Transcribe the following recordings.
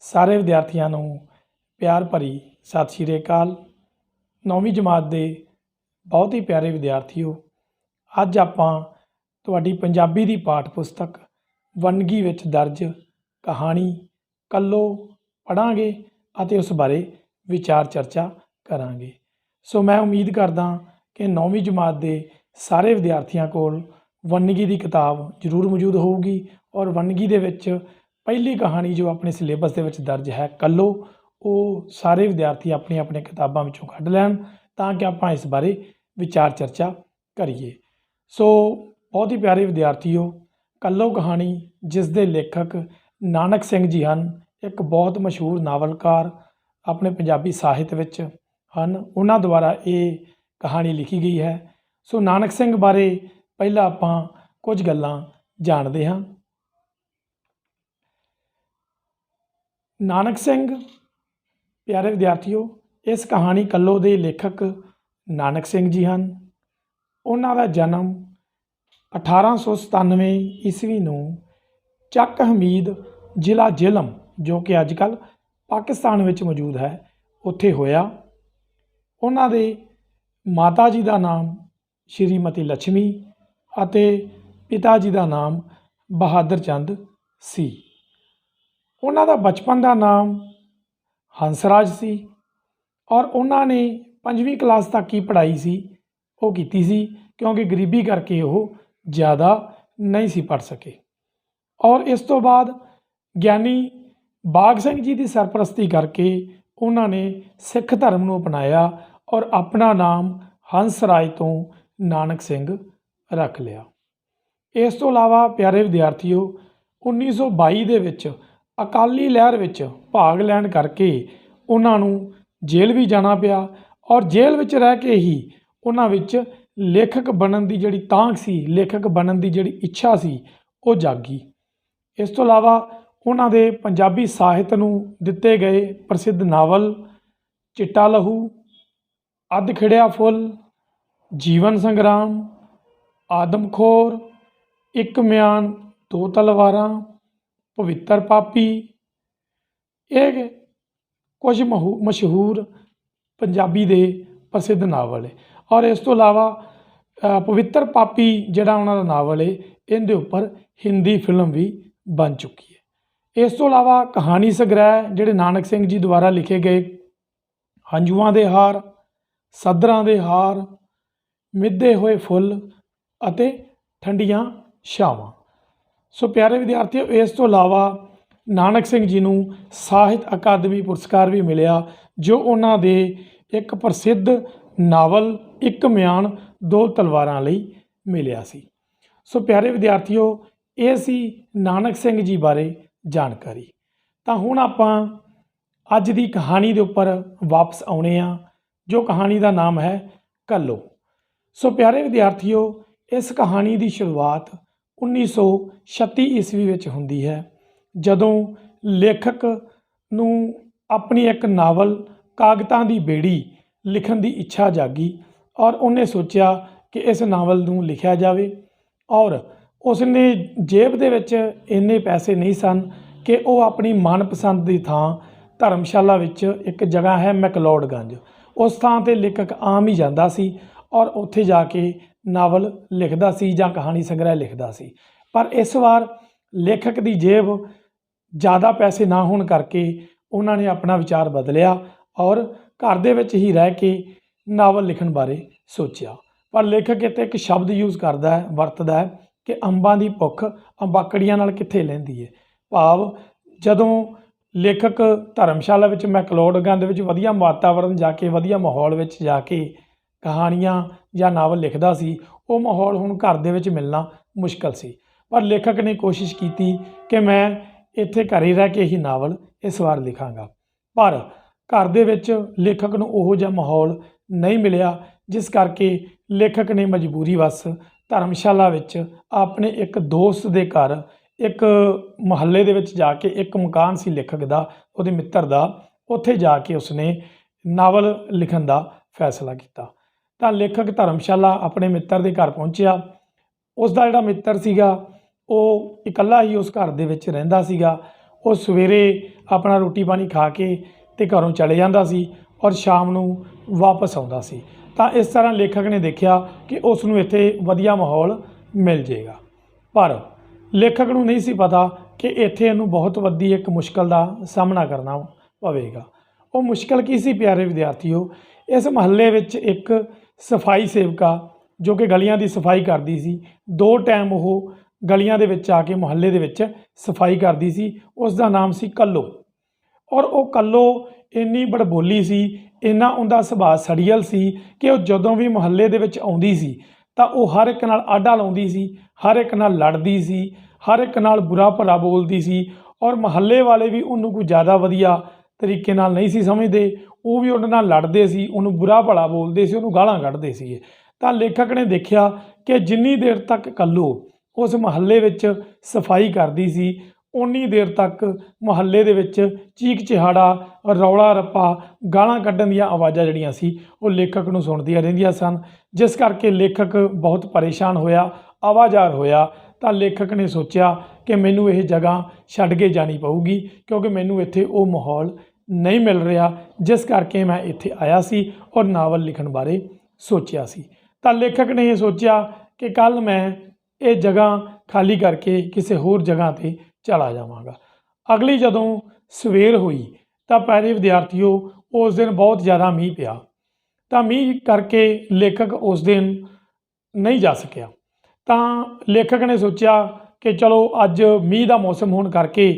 ਸਾਰੇ ਵਿਦਿਆਰਥੀਆਂ ਨੂੰ ਪਿਆਰ ਭਰੀ ਸਤਿ ਸ਼੍ਰੀ ਅਕਾਲ। 9ਵੀਂ ਜਮਾਤ ਦੇ ਬਹੁਤ ਹੀ ਪਿਆਰੇ ਵਿਦਿਆਰਥੀਓ, ਅੱਜ ਆਪਾਂ ਤੁਹਾਡੀ ਪੰਜਾਬੀ ਦੀ ਪਾਠ ਪੁਸਤਕ ਵੰਨਗੀ ਵਿੱਚ ਦਰਜ ਕਹਾਣੀ ਕੱਲੋ ਪੜ੍ਹਾਂਗੇ ਅਤੇ ਉਸ ਬਾਰੇ ਵਿਚਾਰ ਚਰਚਾ ਕਰਾਂਗੇ। ਸੋ ਮੈਂ ਉਮੀਦ ਕਰਦਾ ਕਿ 9ਵੀਂ ਜਮਾਤ ਦੇ ਸਾਰੇ ਵਿਦਿਆਰਥੀਆਂ ਕੋਲ ਵੰਨਗੀ ਦੀ ਕਿਤਾਬ ਜ਼ਰੂਰ ਮੌਜੂਦ ਹੋਊਗੀ ਔਰ ਵੰਨਗੀ ਦੇ ਵਿੱਚ ਪਹਿਲੀ ਕਹਾਣੀ ਜੋ ਆਪਣੇ ਸਿਲੇਬਸ ਦੇ ਵਿੱਚ ਦਰਜ ਹੈ ਕੱਲੋ, ਉਹ ਸਾਰੇ ਵਿਦਿਆਰਥੀ ਆਪਣੀਆਂ ਆਪਣੀਆਂ ਕਿਤਾਬਾਂ ਵਿੱਚੋਂ ਕੱਢ ਲੈਣ ਤਾਂ ਕਿ ਆਪਾਂ ਇਸ ਬਾਰੇ ਵਿਚਾਰ ਚਰਚਾ ਕਰੀਏ। ਸੋ ਬਹੁਤ ਹੀ ਪਿਆਰੇ ਵਿਦਿਆਰਥੀਓ, ਕੱਲੋ ਕਹਾਣੀ ਜਿਸ ਦੇ ਲੇਖਕ ਨਾਨਕ ਸਿੰਘ ਜੀ ਹਨ, ਇੱਕ ਬਹੁਤ ਮਸ਼ਹੂਰ ਨਾਵਲਕਾਰ ਆਪਣੇ ਪੰਜਾਬੀ ਸਾਹਿਤ ਵਿੱਚ ਹਨ, ਉਹਨਾਂ ਦੁਆਰਾ ਇਹ ਕਹਾਣੀ ਲਿਖੀ ਗਈ ਹੈ। ਸੋ ਨਾਨਕ ਸਿੰਘ ਬਾਰੇ ਪਹਿਲਾਂ ਆਪਾਂ ਕੁਝ ਗੱਲਾਂ ਜਾਣਦੇ ਹਾਂ। ਨਾਨਕ ਸਿੰਘ ਪਿਆਰੇ ਵਿਦਿਆਰਥੀਓ, ਇਸ ਕਹਾਣੀ ਕੱਲੋ ਦੇ ਲੇਖਕ ਨਾਨਕ ਸਿੰਘ ਜੀ ਹਨ। ਉਹਨਾਂ ਦਾ ਜਨਮ 1897 ਈਸਵੀ ਨੂੰ ਚੱਕ ਹਮੀਦ ਜ਼ਿਲ੍ਹਾ ਜੇਹਲਮ, ਜੋ ਕਿ ਅੱਜ ਕੱਲ੍ਹ ਪਾਕਿਸਤਾਨ ਵਿੱਚ ਮੌਜੂਦ ਹੈ, ਉੱਥੇ ਹੋਇਆ। ਉਹਨਾਂ ਦੇ ਮਾਤਾ ਜੀ ਦਾ ਨਾਮ ਸ਼੍ਰੀਮਤੀ ਲక్ష్ਮੀ ਅਤੇ ਪਿਤਾ ਜੀ ਦਾ ਨਾਮ ਬਹਾਦਰ ਚੰਦ ਸੀ। ਉਹਨਾਂ ਦਾ ਬਚਪਨ ਦਾ ਨਾਮ ਹੰਸਰਾਜ ਸੀ ਔਰ ਉਹਨਾਂ ਨੇ 5ਵੀਂ ਕਲਾਸ ਤੱਕ ਹੀ ਪੜ੍ਹਾਈ ਸੀ ਉਹ ਕੀਤੀ ਸੀ, ਕਿਉਂਕਿ ਗਰੀਬੀ ਕਰਕੇ ਉਹ ਜ਼ਿਆਦਾ ਨਹੀਂ ਸੀ ਪੜ੍ਹ ਸਕੇ। ਔਰ ਇਸ ਤੋਂ ਬਾਅਦ ਗਿਆਨੀ ਬਾਘ ਸਿੰਘ ਜੀ ਦੀ ਸਰਪ੍ਰਸਤੀ ਕਰਕੇ ਉਹਨਾਂ ਨੇ ਸਿੱਖ ਧਰਮ ਨੂੰ ਅਪਣਾਇਆ ਔਰ ਆਪਣਾ ਨਾਮ ਹੰਸਰਾਜ ਤੋਂ ਨਾਨਕ ਸਿੰਘ ਰੱਖ ਲਿਆ। ਇਸ ਤੋਂ ਇਲਾਵਾ ਪਿਆਰੇ ਵਿਦਿਆਰਥੀਓ, 1922 ਦੇ ਵਿੱਚ ਅਕਾਲੀ ਲਹਿਰ ਵਿੱਚ ਭਾਗ ਲੈਣ ਕਰਕੇ ਉਹਨਾਂ ਨੂੰ ਜੇਲ੍ਹ ਵੀ ਜਾਣਾ ਪਿਆ ਔਰ ਜੇਲ੍ਹ ਵਿੱਚ ਰਹਿ ਕੇ ਹੀ ਉਹਨਾਂ ਵਿੱਚ ਲੇਖਕ ਬਣਨ ਦੀ ਜਿਹੜੀ ਤਾਂਘ ਸੀ, ਲੇਖਕ ਬਣਨ ਦੀ ਜਿਹੜੀ ਇੱਛਾ ਸੀ, ਉਹ ਜਾਗੀ। ਇਸ ਤੋਂ ਇਲਾਵਾ ਉਹਨਾਂ ਦੇ ਪੰਜਾਬੀ ਸਾਹਿਤ ਨੂੰ ਦਿੱਤੇ ਗਏ ਪ੍ਰਸਿੱਧ ਨਾਵਲ ਚਿੱਟਾ ਲਹੂ, ਅੱਧ ਖਿੜਿਆ ਫੁੱਲ, ਜੀਵਨ ਸੰਗਰਾਮ, ਆਦਮਖੋਰ, ਇੱਕ ਮਿਆਨ ਦੋ ਤਲਵਾਰਾਂ, ਪਵਿੱਤਰ ਪਾਪੀ, ਇਹ ਕੁਝ ਮਸ਼ਹੂਰ ਪੰਜਾਬੀ ਦੇ ਪ੍ਰਸਿੱਧ ਨਾਵਲ ਹੈ। ਔਰ ਇਸ ਤੋਂ ਇਲਾਵਾ ਪਵਿੱਤਰ ਪਾਪੀ ਜਿਹੜਾ ਉਹਨਾਂ ਦਾ ਨਾਵਲ ਹੈ, ਇਹਦੇ ਉੱਪਰ ਹਿੰਦੀ ਫਿਲਮ ਵੀ ਬਣ ਚੁੱਕੀ ਹੈ। ਇਸ ਤੋਂ ਇਲਾਵਾ ਕਹਾਣੀ ਸੰਗ੍ਰਹਿ ਜਿਹੜੇ ਨਾਨਕ ਸਿੰਘ ਜੀ ਦੁਆਰਾ ਲਿਖੇ ਗਏ ਹੰਝੂਆਂ ਦੇ ਹਾਰ, ਸੱਧਰਾਂ ਦੇ ਹਾਰ, ਮਿੱਧੇ ਹੋਏ ਫੁੱਲ ਅਤੇ ਠੰਡੀਆਂ ਛਾਵਾਂ। ਸੋ ਪਿਆਰੇ ਵਿਦਿਆਰਥੀਓ, ਇਸ ਤੋਂ ਇਲਾਵਾ ਨਾਨਕ ਸਿੰਘ ਜੀ ਨੂੰ ਸਾਹਿਤ ਅਕਾਦਮੀ ਪੁਰਸਕਾਰ ਵੀ ਮਿਲਿਆ, ਜੋ ਉਹਨਾਂ ਦੇ ਇੱਕ ਪ੍ਰਸਿੱਧ ਨਾਵਲ ਇੱਕ ਮਿਆਨ ਦੋ ਤਲਵਾਰਾਂ ਲਈ ਮਿਲਿਆ ਸੀ। ਸੋ ਪਿਆਰੇ ਵਿਦਿਆਰਥੀਓ, ਇਹ ਸੀ ਨਾਨਕ ਸਿੰਘ ਜੀ ਬਾਰੇ ਜਾਣਕਾਰੀ। ਤਾਂ ਹੁਣ ਆਪਾਂ ਅੱਜ ਦੀ ਕਹਾਣੀ ਦੇ ਉੱਪਰ ਵਾਪਸ ਆਉਣੇ ਆ, ਜੋ ਕਹਾਣੀ ਦਾ ਨਾਮ ਹੈ ਕੱਲੋ। ਸੋ ਪਿਆਰੇ ਵਿਦਿਆਰਥੀਓ, ਇਸ ਕਹਾਣੀ ਦੀ ਸ਼ੁਰੂਆਤ 1936 ਈਸਵੀ ਵਿੱਚ ਹੁੰਦੀ ਹੈ, ਜਦੋਂ ਲੇਖਕ ਨੂੰ ਆਪਣੀ ਇੱਕ ਨਾਵਲ ਕਾਗਜ਼ਾਂ ਦੀ ਬੇੜੀ ਲਿਖਣ ਦੀ ਇੱਛਾ ਜਾਗੀ ਔਰ ਉਹਨੇ ਸੋਚਿਆ ਕਿ ਇਸ ਨਾਵਲ ਨੂੰ ਲਿਖਿਆ ਜਾਵੇ। ਔਰ ਉਸਨੇ ਜੇਬ ਦੇ ਵਿੱਚ ਇੰਨੇ ਪੈਸੇ ਨਹੀਂ ਸਨ ਕਿ ਉਹ ਆਪਣੀ ਮਨਪਸੰਦ ਦੀ ਥਾਂ ਧਰਮਸ਼ਾਲਾ ਵਿੱਚ ਇੱਕ ਜਗ੍ਹਾ ਹੈ ਮੈਕਲੋਡਗੰਜ, ਉਸ ਥਾਂ 'ਤੇ ਲੇਖਕ ਆਮ ਹੀ ਜਾਂਦਾ ਸੀ ਔਰ ਉੱਥੇ ਜਾ ਕੇ ਨਾਵਲ ਲਿਖਦਾ ਸੀ ਜਾਂ ਕਹਾਣੀ ਸੰਗ੍ਰਹਿ ਲਿਖਦਾ ਸੀ। ਪਰ ਇਸ ਵਾਰ ਲੇਖਕ ਦੀ ਜੇਬ ਜ਼ਿਆਦਾ ਪੈਸੇ ਨਾ ਹੋਣ ਕਰਕੇ ਉਹਨਾਂ ਨੇ ਆਪਣਾ ਵਿਚਾਰ ਬਦਲਿਆ ਔਰ ਘਰ ਦੇ ਵਿੱਚ ਹੀ ਰਹਿ ਕੇ ਨਾਵਲ ਲਿਖਣ ਬਾਰੇ ਸੋਚਿਆ। ਪਰ ਲੇਖਕ ਇੱਥੇ ਇੱਕ ਸ਼ਬਦ ਵਰਤਦਾ ਹੈ ਕਿ ਅੰਬਾਂ ਦੀ ਭੁੱਖ ਅੰਬਾਕੜੀਆਂ ਨਾਲ ਕਿੱਥੇ ਲੈਂਦੀ ਹੈ। ਭਾਵ ਜਦੋਂ ਲੇਖਕ ਧਰਮਸ਼ਾਲਾ ਵਿੱਚ ਮੈਕਲੋਡਗੰਜ ਦੇ ਵਿੱਚ ਵਧੀਆ ਵਾਤਾਵਰਨ ਜਾ ਕੇ, ਵਧੀਆ ਮਾਹੌਲ ਵਿੱਚ ਜਾ ਕੇ ਕਹਾਣੀਆਂ ਜਾਂ ਨਾਵਲ ਲਿਖਦਾ ਸੀ, ਉਹ ਮਾਹੌਲ ਹੁਣ ਘਰ ਦੇ ਵਿੱਚ ਮਿਲਣਾ ਮੁਸ਼ਕਲ ਸੀ। ਪਰ ਲੇਖਕ ਨੇ ਕੋਸ਼ਿਸ਼ ਕੀਤੀ ਕਿ ਮੈਂ ਇੱਥੇ ਘਰ ਹੀ ਰਹਿ ਕੇ ਹੀ ਨਾਵਲ ਇਸ ਵਾਰ ਲਿਖਾਂਗਾ। ਪਰ ਘਰ ਦੇ ਵਿੱਚ ਲੇਖਕ ਨੂੰ ਉਹੋ ਜਿਹਾ ਮਾਹੌਲ ਨਹੀਂ ਮਿਲਿਆ, ਜਿਸ ਕਰਕੇ ਲੇਖਕ ਨੇ ਮਜਬੂਰੀ ਵਸ ਧਰਮਸ਼ਾਲਾ ਵਿੱਚ ਆਪਣੇ ਇੱਕ ਦੋਸਤ ਦੇ ਘਰ, ਇੱਕ ਮੁਹੱਲੇ ਦੇ ਵਿੱਚ ਜਾ ਕੇ, ਇੱਕ ਮਕਾਨ ਸੀ ਲੇਖਕ ਦਾ, ਉਹਦੇ ਮਿੱਤਰ ਦਾ, ਉੱਥੇ ਜਾ ਕੇ ਉਸਨੇ ਨਾਵਲ ਲਿਖਣ ਦਾ ਫੈਸਲਾ ਕੀਤਾ। ਤਾਂ ਲੇਖਕ ਧਰਮਸ਼ਾਲਾ ਆਪਣੇ ਮਿੱਤਰ ਦੇ ਘਰ ਪਹੁੰਚਿਆ। ਉਸ ਦਾ ਜਿਹੜਾ ਮਿੱਤਰ ਸੀਗਾ ਉਹ ਇਕੱਲਾ ਹੀ ਉਸ ਘਰ ਦੇ ਵਿੱਚ ਰਹਿੰਦਾ ਸੀਗਾ। ਉਹ ਸਵੇਰੇ ਆਪਣਾ ਰੋਟੀ ਪਾਣੀ ਖਾ ਕੇ ਤੇ ਘਰੋਂ ਚਲੇ ਜਾਂਦਾ ਸੀ ਔਰ ਸ਼ਾਮ ਨੂੰ ਵਾਪਸ ਆਉਂਦਾ ਸੀ। ਤਾਂ ਇਸ ਤਰ੍ਹਾਂ ਲੇਖਕ ਨੇ ਦੇਖਿਆ ਕਿ ਉਸ ਨੂੰ ਇੱਥੇ ਵਧੀਆ ਮਾਹੌਲ ਮਿਲ ਜਾਏਗਾ, ਪਰ ਲੇਖਕ ਨੂੰ ਨਹੀਂ ਸੀ ਪਤਾ ਕਿ ਇੱਥੇ ਇਹਨੂੰ ਬਹੁਤ ਵੱਡੀ ਇੱਕ ਮੁਸ਼ਕਲ ਦਾ ਸਾਹਮਣਾ ਕਰਨਾ ਪਵੇਗਾ। ਉਹ ਮੁਸ਼ਕਲ ਕੀ ਸੀ ਪਿਆਰੇ ਵਿਦਿਆਰਥੀਓ? ਇਸ ਮੁਹੱਲੇ ਵਿੱਚ ਇੱਕ ਸਫਾਈ ਸੇਵਕਾ ਜੋ ਕਿ ਗਲੀਆਂ ਦੀ ਸਫਾਈ ਕਰਦੀ ਸੀ, 2 ਟਾਈਮ ਉਹ ਗਲੀਆਂ ਦੇ ਵਿੱਚ ਆ ਕੇ ਮੁਹੱਲੇ ਦੇ ਵਿੱਚ ਸਫਾਈ ਕਰਦੀ ਸੀ। ਉਸ ਦਾ ਨਾਮ ਸੀ ਕੱਲੋ, ਔਰ ਉਹ ਕੱਲੋ ਇੰਨੀ ਬੜਬੋਲੀ ਸੀ, ਇੰਨਾ ਉਹਦਾ ਸੁਭਾਅ ਸੜੀਅਲ ਸੀ ਕਿ ਉਹ ਜਦੋਂ ਵੀ ਮੁਹੱਲੇ ਦੇ ਵਿੱਚ ਆਉਂਦੀ ਸੀ ਤਾਂ ਉਹ ਹਰ ਇੱਕ ਨਾਲ ਆਡਾ ਲਾਉਂਦੀ ਸੀ, ਹਰ ਇੱਕ ਨਾਲ ਲੜਦੀ ਸੀ, ਹਰ ਇੱਕ ਨਾਲ ਬੁਰਾ ਭਲਾ ਬੋਲਦੀ ਸੀ। ਔਰ ਮੁਹੱਲੇ ਵਾਲੇ ਵੀ ਉਹਨੂੰ ਕੋਈ ਜ਼ਿਆਦਾ ਵਧੀਆ ਤਰੀਕੇ ਨਾਲ ਨਹੀਂ ਸੀ ਸਮਝਦੇ, ਉਹ ਵੀ ਉਹਦੇ ਨਾਲ ਲੜਦੇ ਸੀ, ਉਹਨੂੰ ਬੁਰਾ ਭਲਾ ਬੋਲਦੇ ਸੀ, ਉਹਨੂੰ ਗਾਲਾਂ ਕੱਢਦੇ ਸੀਗੇ। ਤਾਂ ਲੇਖਕ ਨੇ ਦੇਖਿਆ ਕਿ ਜਿੰਨੀ ਦੇਰ ਤੱਕ ਕੱਲੋ ਉਸ ਮੁਹੱਲੇ ਵਿੱਚ ਸਫਾਈ ਕਰਦੀ ਸੀ, ਓਨੀ ਦੇਰ ਤੱਕ ਮੁਹੱਲੇ ਦੇ ਵਿੱਚ ਚੀਕ ਚਿਹਾੜਾ, ਰੌਲਾ ਰੱਪਾ, ਗਾਲਾਂ ਕੱਢਣ ਦੀਆਂ ਆਵਾਜ਼ਾਂ ਜਿਹੜੀਆਂ ਸੀ ਉਹ ਲੇਖਕ ਨੂੰ ਸੁਣਦੀਆਂ ਰਹਿੰਦੀਆਂ ਸਨ, ਜਿਸ ਕਰਕੇ ਲੇਖਕ ਬਹੁਤ ਪਰੇਸ਼ਾਨ ਹੋਇਆ, ਆਵਾਜ਼ਾਰ ਹੋਇਆ। ਤਾਂ ਲੇਖਕ ਨੇ ਸੋਚਿਆ ਕਿ ਮੈਨੂੰ ਇਹ ਜਗ੍ਹਾ ਛੱਡ ਕੇ ਜਾਣੀ ਪਊਗੀ, ਕਿਉਂਕਿ ਮੈਨੂੰ ਇੱਥੇ ਉਹ ਮਾਹੌਲ ਨਹੀਂ ਮਿਲ ਰਿਹਾ ਜਿਸ ਕਰਕੇ ਮੈਂ ਇੱਥੇ ਆਇਆ ਸੀ ਔਰ ਨਾਵਲ ਲਿਖਣ ਬਾਰੇ ਸੋਚਿਆ ਸੀ। ਤਾਂ ਲੇਖਕ ਨੇ ਇਹ ਸੋਚਿਆ ਕਿ ਕੱਲ੍ਹ ਮੈਂ ਇਹ ਜਗ੍ਹਾ ਖਾਲੀ ਕਰਕੇ ਕਿਸੇ ਹੋਰ ਜਗ੍ਹਾ 'ਤੇ ਚਲਾ ਜਾਵਾਂਗਾ। ਅਗਲੀ ਜਦੋਂ ਸਵੇਰ ਹੋਈ ਤਾਂ ਪਿਆਰੇ ਵਿਦਿਆਰਥੀਓ, ਉਸ ਦਿਨ ਬਹੁਤ ਜ਼ਿਆਦਾ ਮੀਂਹ ਪਿਆ। ਤਾਂ ਮੀਂਹ ਕਰਕੇ ਲੇਖਕ ਉਸ ਦਿਨ ਨਹੀਂ ਜਾ ਸਕਿਆ। ਤਾਂ ਲੇਖਕ ਨੇ ਸੋਚਿਆ ਕਿ ਚਲੋ ਅੱਜ ਮੀਂਹ ਦਾ ਮੌਸਮ ਹੋਣ ਕਰਕੇ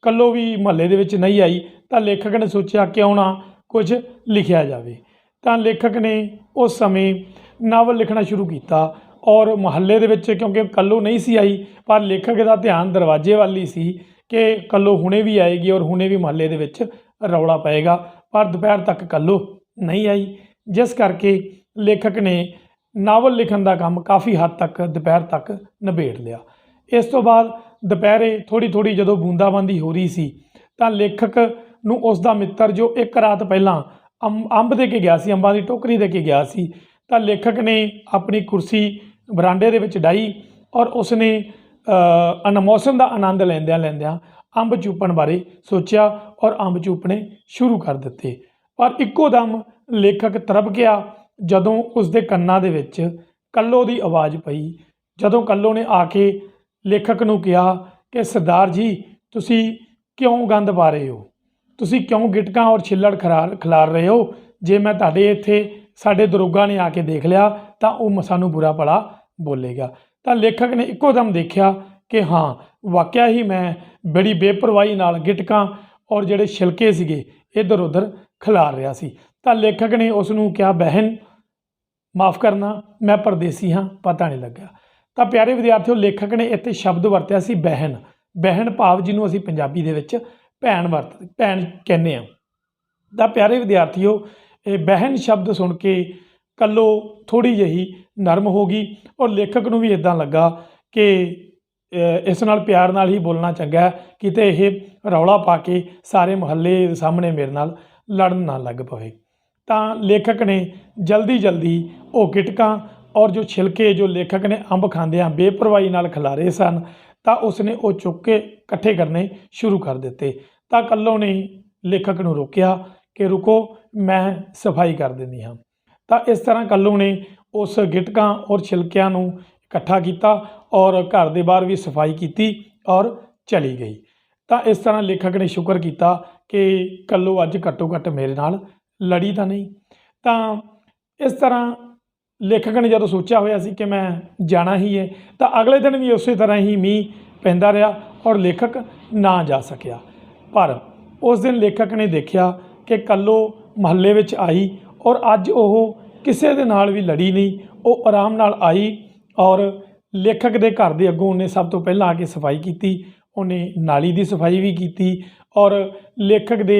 ਕੱਲੋ ਵੀ ਮੁਹੱਲੇ ਦੇ ਵਿੱਚ ਨਹੀਂ ਆਈ, ਤਾਂ ਲੇਖਕ ਨੇ ਸੋਚਿਆ ਕਿਉਂ ਨਾ ਕੁਝ ਲਿਖਿਆ ਜਾਵੇ। ਤਾਂ ਲੇਖਕ ਨੇ ਉਸ ਸਮੇਂ ਨਾਵਲ ਲਿਖਣਾ ਸ਼ੁਰੂ ਕੀਤਾ ਔਰ ਮੁਹੱਲੇ ਦੇ ਵਿੱਚ ਕਿਉਂਕਿ ਕੱਲੋ ਨਹੀਂ ਸੀ ਆਈ, ਪਰ ਲੇਖਕ ਦਾ ਧਿਆਨ ਦਰਵਾਜ਼ੇ ਵੱਲ ਹੀ ਸੀ ਕਿ ਕੱਲੋ ਹੁਣੇ ਵੀ ਆਏਗੀ ਔਰ ਹੁਣੇ ਵੀ ਮੁਹੱਲੇ ਦੇ ਵਿੱਚ ਰੌਲਾ ਪਏਗਾ, ਪਰ ਦੁਪਹਿਰ ਤੱਕ ਕੱਲੋ ਨਹੀਂ ਆਈ, ਜਿਸ ਕਰਕੇ ਲੇਖਕ ਨੇ ਨਾਵਲ ਲਿਖਣ ਦਾ ਕੰਮ ਕਾਫੀ ਹੱਦ ਤੱਕ ਦੁਪਹਿਰ ਤੱਕ ਨਿਬੇੜ ਲਿਆ। ਇਸ ਤੋਂ ਬਾਅਦ ਦੁਪਹਿਰੇ ਥੋੜ੍ਹੀ ਜਦੋਂ ਬੂੰਦਾਬਾਂਦੀ ਹੋ ਰਹੀ ਸੀ ਤਾਂ ਲੇਖਕ ਨੂੰ ਉਸ ਦਾ ਮਿੱਤਰ ਜੋ ਇੱਕ ਰਾਤ ਪਹਿਲਾਂ ਅੰਬ ਦੇ ਕੇ ਗਿਆ ਸੀ, ਅੰਬਾਂ ਦੀ ਟੋਕਰੀ ਦੇ ਕੇ ਗਿਆ ਸੀ, ਤਾਂ ਲੇਖਕ ਨੇ ਆਪਣੀ ਕੁਰਸੀ ਬਰਾਂਡੇ ਦੇ ਵਿੱਚ ਡਾਈ ਔਰ ਉਸਨੇ ਮੌਸਮ ਦਾ ਆਨੰਦ ਲੈਂਦਿਆਂ ਅੰਬ ਚੂਪਣ ਬਾਰੇ ਸੋਚਿਆ ਔਰ ਅੰਬ ਚੂਪਣੇ ਸ਼ੁਰੂ ਕਰ ਦਿੱਤੇ। ਪਰ ਇੱਕੋ ਦਮ ਲੇਖਕ ਤੜਪ ਗਿਆ ਜਦੋਂ ਉਸਦੇ ਕੰਨਾਂ ਦੇ ਵਿੱਚ ਕੱਲੋ ਦੀ ਆਵਾਜ਼ ਪਈ। ਜਦੋਂ ਕੱਲੋ ਨੇ ਆ ਕੇ ਲੇਖਕ ਨੂੰ ਕਿਹਾ ਕਿ ਸਰਦਾਰ ਜੀ, ਤੁਸੀਂ ਕਿਉਂ ਗੰਦ ਪਾ ਰਹੇ ਹੋ, ਤੁਸੀਂ ਕਿਉਂ ਗਿਟਕਾਂ ਔਰ ਛਿੱਲੜ ਖਿਲਾਰ ਰਹੇ ਹੋ? ਜੇ ਮੈਂ ਤੁਹਾਡੇ ਇੱਥੇ ਸਾਡੇ ਦਰੋਗਾ ਨੇ ਆ ਕੇ ਦੇਖ ਲਿਆ ਤਾਂ ਉਹ ਸਾਨੂੰ ਬੁਰਾ ਭਲਾ ਬੋਲੇਗਾ। ਤਾਂ ਲੇਖਕ ਨੇ ਇੱਕੋ ਦਮ ਦੇਖਿਆ ਕਿ ਹਾਂ, ਵਾਕਿਆ ਹੀ ਮੈਂ ਬੜੀ ਬੇਪਰਵਾਹੀ ਨਾਲ ਗਿਟਕਾਂ ਔਰ ਜਿਹੜੇ ਛਿਲਕੇ ਸੀਗੇ ਇੱਧਰ ਉੱਧਰ ਖਿਲਾਰ ਰਿਹਾ ਸੀ। ਤਾਂ ਲੇਖਕ ਨੇ ਉਸ ਨੂੰ ਕਿਹਾ, ਬਹਿਨ ਮਾफ़ ਕਰਨਾ, ਮੈਂ ਪਰਦੇਸੀ ਹਾਂ, ਪਤਾ ਨਹੀਂ ਲੱਗਾ। ਤਾਂ ਪਿਆਰੇ ਵਿਦਿਆਰਥੀਓ, ਲੇਖਕ ਨੇ ਇੱਥੇ ਸ਼ਬਦ ਵਰਤਿਆ ਸੀ ਬਹਿਨ। ਬਹਿਨ ਭਾਵ ਜਿਹਨੂੰ ਅਸੀਂ ਪੰਜਾਬੀ ਦੇ ਵਿੱਚ ਭੈਣ ਕਹਿੰਦੇ ਹਾਂ। ਤਾਂ ਪਿਆਰੇ ਵਿਦਿਆਰਥੀਓ, ਇਹ ਬਹਿਨ ਸ਼ਬਦ ਸੁਣ ਕੇ ਕੱਲੋ ਥੋੜ੍ਹੀ ਜਿਹੀ ਨਰਮ ਹੋ ਗਈ ਔਰ ਲੇਖਕ ਨੂੰ ਵੀ ਇੱਦਾਂ ਲੱਗਾ ਕਿ ਇਸ ਨਾਲ ਪਿਆਰ ਨਾਲ ਹੀ ਬੋਲਣਾ ਚੰਗਾ, ਕਿਤੇ ਇਹ ਰੌਲਾ ਪਾ ਕੇ ਸਾਰੇ ਮੁਹੱਲੇ ਸਾਹਮਣੇ ਮੇਰੇ ਨਾਲ ਲੜਨ ਨਾ ਲੱਗ ਪਵੇ। ਤਾਂ ਲੇਖਕ ਨੇ ਜਲਦੀ ਉਹ ਗਿਟਕਾਂ ਔਰ ਜੋ ਛਿਲਕੇ ਜੋ ਲੇਖਕ ਨੇ ਅੰਬ ਖਾਂਦਿਆਂ ਬੇਪਰਵਾਹੀ ਨਾਲ ਖਿਲਾਰੇ ਸਨ, ਤਾਂ ਉਸਨੇ ਉਹ ਚੁੱਕ ਕੇ ਇਕੱਠੇ ਕਰਨੇ ਸ਼ੁਰੂ ਕਰ ਦਿੱਤੇ। ਤਾਂ ਕੱਲੋ ਨੇ ਲੇਖਕ ਨੂੰ ਰੋਕਿਆ ਕਿ ਰੁਕੋ, ਮੈਂ ਸਫਾਈ ਕਰ ਦਿੰਦੀ ਹਾਂ। ਤਾਂ ਇਸ ਤਰ੍ਹਾਂ ਕੱਲੋ ਨੇ ਉਸ ਗਿਟਕਾਂ ਔਰ ਛਿਲਕਿਆਂ ਨੂੰ ਇਕੱਠਾ ਕੀਤਾ ਔਰ ਘਰ ਦੇ ਬਾਹਰ ਵੀ ਸਫਾਈ ਕੀਤੀ ਔਰ ਚਲੀ ਗਈ। ਤਾਂ ਇਸ ਤਰ੍ਹਾਂ ਲੇਖਕ ਨੇ ਸ਼ੁਕਰ ਕੀਤਾ ਕਿ ਕੱਲੋ ਅੱਜ ਘੱਟੋ ਘੱਟ ਮੇਰੇ ਨਾਲ ਲੜੀ ਤਾਂ ਨਹੀਂ। ਤਾਂ ਇਸ ਤਰ੍ਹਾਂ ਲੇਖਕ ਨੇ ਜਦੋਂ ਸੋਚਿਆ ਹੋਇਆ ਸੀ ਕਿ ਮੈਂ ਜਾਣਾ ਹੀ ਹੈ, ਤਾਂ ਅਗਲੇ ਦਿਨ ਵੀ ਉਸੇ ਤਰ੍ਹਾਂ ਹੀ ਮੀਂਹ ਪੈਂਦਾ ਰਿਹਾ ਔਰ ਲੇਖਕ ਨਾ ਜਾ ਸਕਿਆ। ਪਰ ਉਸ ਦਿਨ ਲੇਖਕ ਨੇ ਦੇਖਿਆ ਕਿ ਕੱਲੋ ਮੁਹੱਲੇ ਵਿੱਚ ਆਈ ਔਰ ਅੱਜ ਉਹ ਕਿਸੇ ਦੇ ਨਾਲ ਵੀ ਲੜੀ ਨਹੀਂ, ਉਹ ਆਰਾਮ ਨਾਲ ਆਈ ਔਰ ਲੇਖਕ ਦੇ ਘਰ ਦੇ ਅੱਗੋਂ ਉਹਨੇ ਸਭ ਤੋਂ ਪਹਿਲਾਂ ਆ ਕੇ ਸਫਾਈ ਕੀਤੀ। ਉਹਨੇ ਨਾਲੀ ਦੀ ਸਫਾਈ ਵੀ ਕੀਤੀ ਔਰ ਲੇਖਕ ਦੇ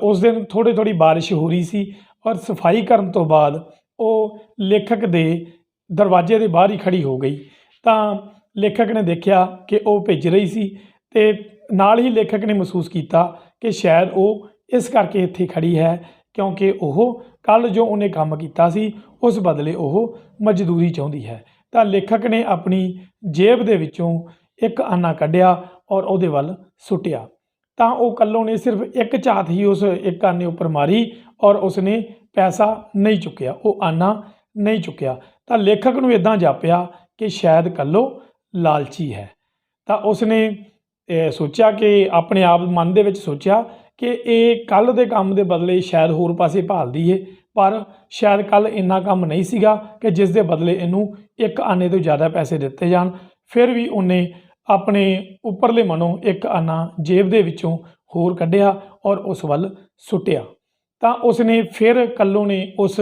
ਉਸ ਦਿਨ ਥੋੜ੍ਹੀ ਬਾਰਿਸ਼ ਹੋ ਰਹੀ ਸੀ ਔਰ ਸਫਾਈ ਕਰਨ ਤੋਂ ਬਾਅਦ ਉਹ ਲੇਖਕ ਦੇ ਦਰਵਾਜ਼ੇ ਦੇ ਬਾਹਰ ਹੀ ਖੜ੍ਹੀ ਹੋ ਗਈ। ਤਾਂ ਲੇਖਕ ਨੇ ਦੇਖਿਆ ਕਿ ਉਹ ਭਿੱਜ ਰਹੀ ਸੀ ਅਤੇ ਨਾਲ ਹੀ ਲੇਖਕ ਨੇ ਮਹਿਸੂਸ ਕੀਤਾ ਕਿ ਸ਼ਾਇਦ ਉਹ ਇਸ ਕਰਕੇ ਇੱਥੇ ਖੜ੍ਹੀ ਹੈ ਕਿਉਂਕਿ ਉਹ ਕੱਲ੍ਹ ਜੋ ਉਹਨੇ ਕੰਮ ਕੀਤਾ ਸੀ ਉਸ ਬਦਲੇ ਉਹ ਮਜ਼ਦੂਰੀ ਚਾਹੁੰਦੀ ਹੈ। ਤਾਂ ਲੇਖਕ ਨੇ ਆਪਣੀ ਜੇਬ ਦੇ ਵਿੱਚੋਂ ਇੱਕ ਆਨਾ ਕੱਢਿਆ ਔਰ ਉਹਦੇ ਵੱਲ ਸੁੱਟਿਆ। ਤਾਂ ਉਹ ਕੱਲੋਂ ਨੇ ਸਿਰਫ ਇੱਕ ਝਾਤ ਹੀ ਉਸ ਇੱਕ ਆਨੇ ਉੱਪਰ ਮਾਰੀ ਔਰ ਉਸਨੇ ਪੈਸਾ ਨਹੀਂ ਚੁੱਕਿਆ, ਉਹ ਆਨਾ ਨਹੀਂ ਚੁੱਕਿਆ। ਤਾਂ ਲੇਖਕ ਨੂੰ ਇੱਦਾਂ ਜਾਪਿਆ ਕਿ ਸ਼ਾਇਦ ਕੱਲੋ ਲਾਲਚੀ ਹੈ। ਤਾਂ ਉਸਨੇ ਸੋਚਿਆ ਕਿ ਆਪਣੇ ਆਪ ਮਨ ਦੇ ਵਿੱਚ ਸੋਚਿਆ ਕਿ ਇਹ ਕੱਲ੍ਹ ਦੇ ਕੰਮ ਦੇ ਬਦਲੇ ਸ਼ਾਇਦ ਹੋਰ ਪਾਸੇ ਭਾਲਦੀ ਏ, ਪਰ ਸ਼ਾਇਦ ਕੱਲ੍ਹ ਇੰਨਾ ਕੰਮ ਨਹੀਂ ਸੀਗਾ ਕਿ ਜਿਸ ਦੇ ਬਦਲੇ ਇਹਨੂੰ ਇੱਕ ਆਨੇ ਤੋਂ ਜ਼ਿਆਦਾ ਪੈਸੇ ਦਿੱਤੇ ਜਾਣ। ਫਿਰ ਵੀ ਉਹਨੇ ਆਪਣੇ ਉੱਪਰਲੇ ਮਨੋਂ ਇੱਕ ਆਨਾ ਜੇਬ ਦੇ ਵਿੱਚੋਂ ਹੋਰ ਕੱਢਿਆ ਔਰ ਉਸ ਵੱਲ ਸੁੱਟਿਆ। ਤਾਂ ਉਸਨੇ ਫਿਰ ਕੱਲੋਂ ਨੇ ਉਸ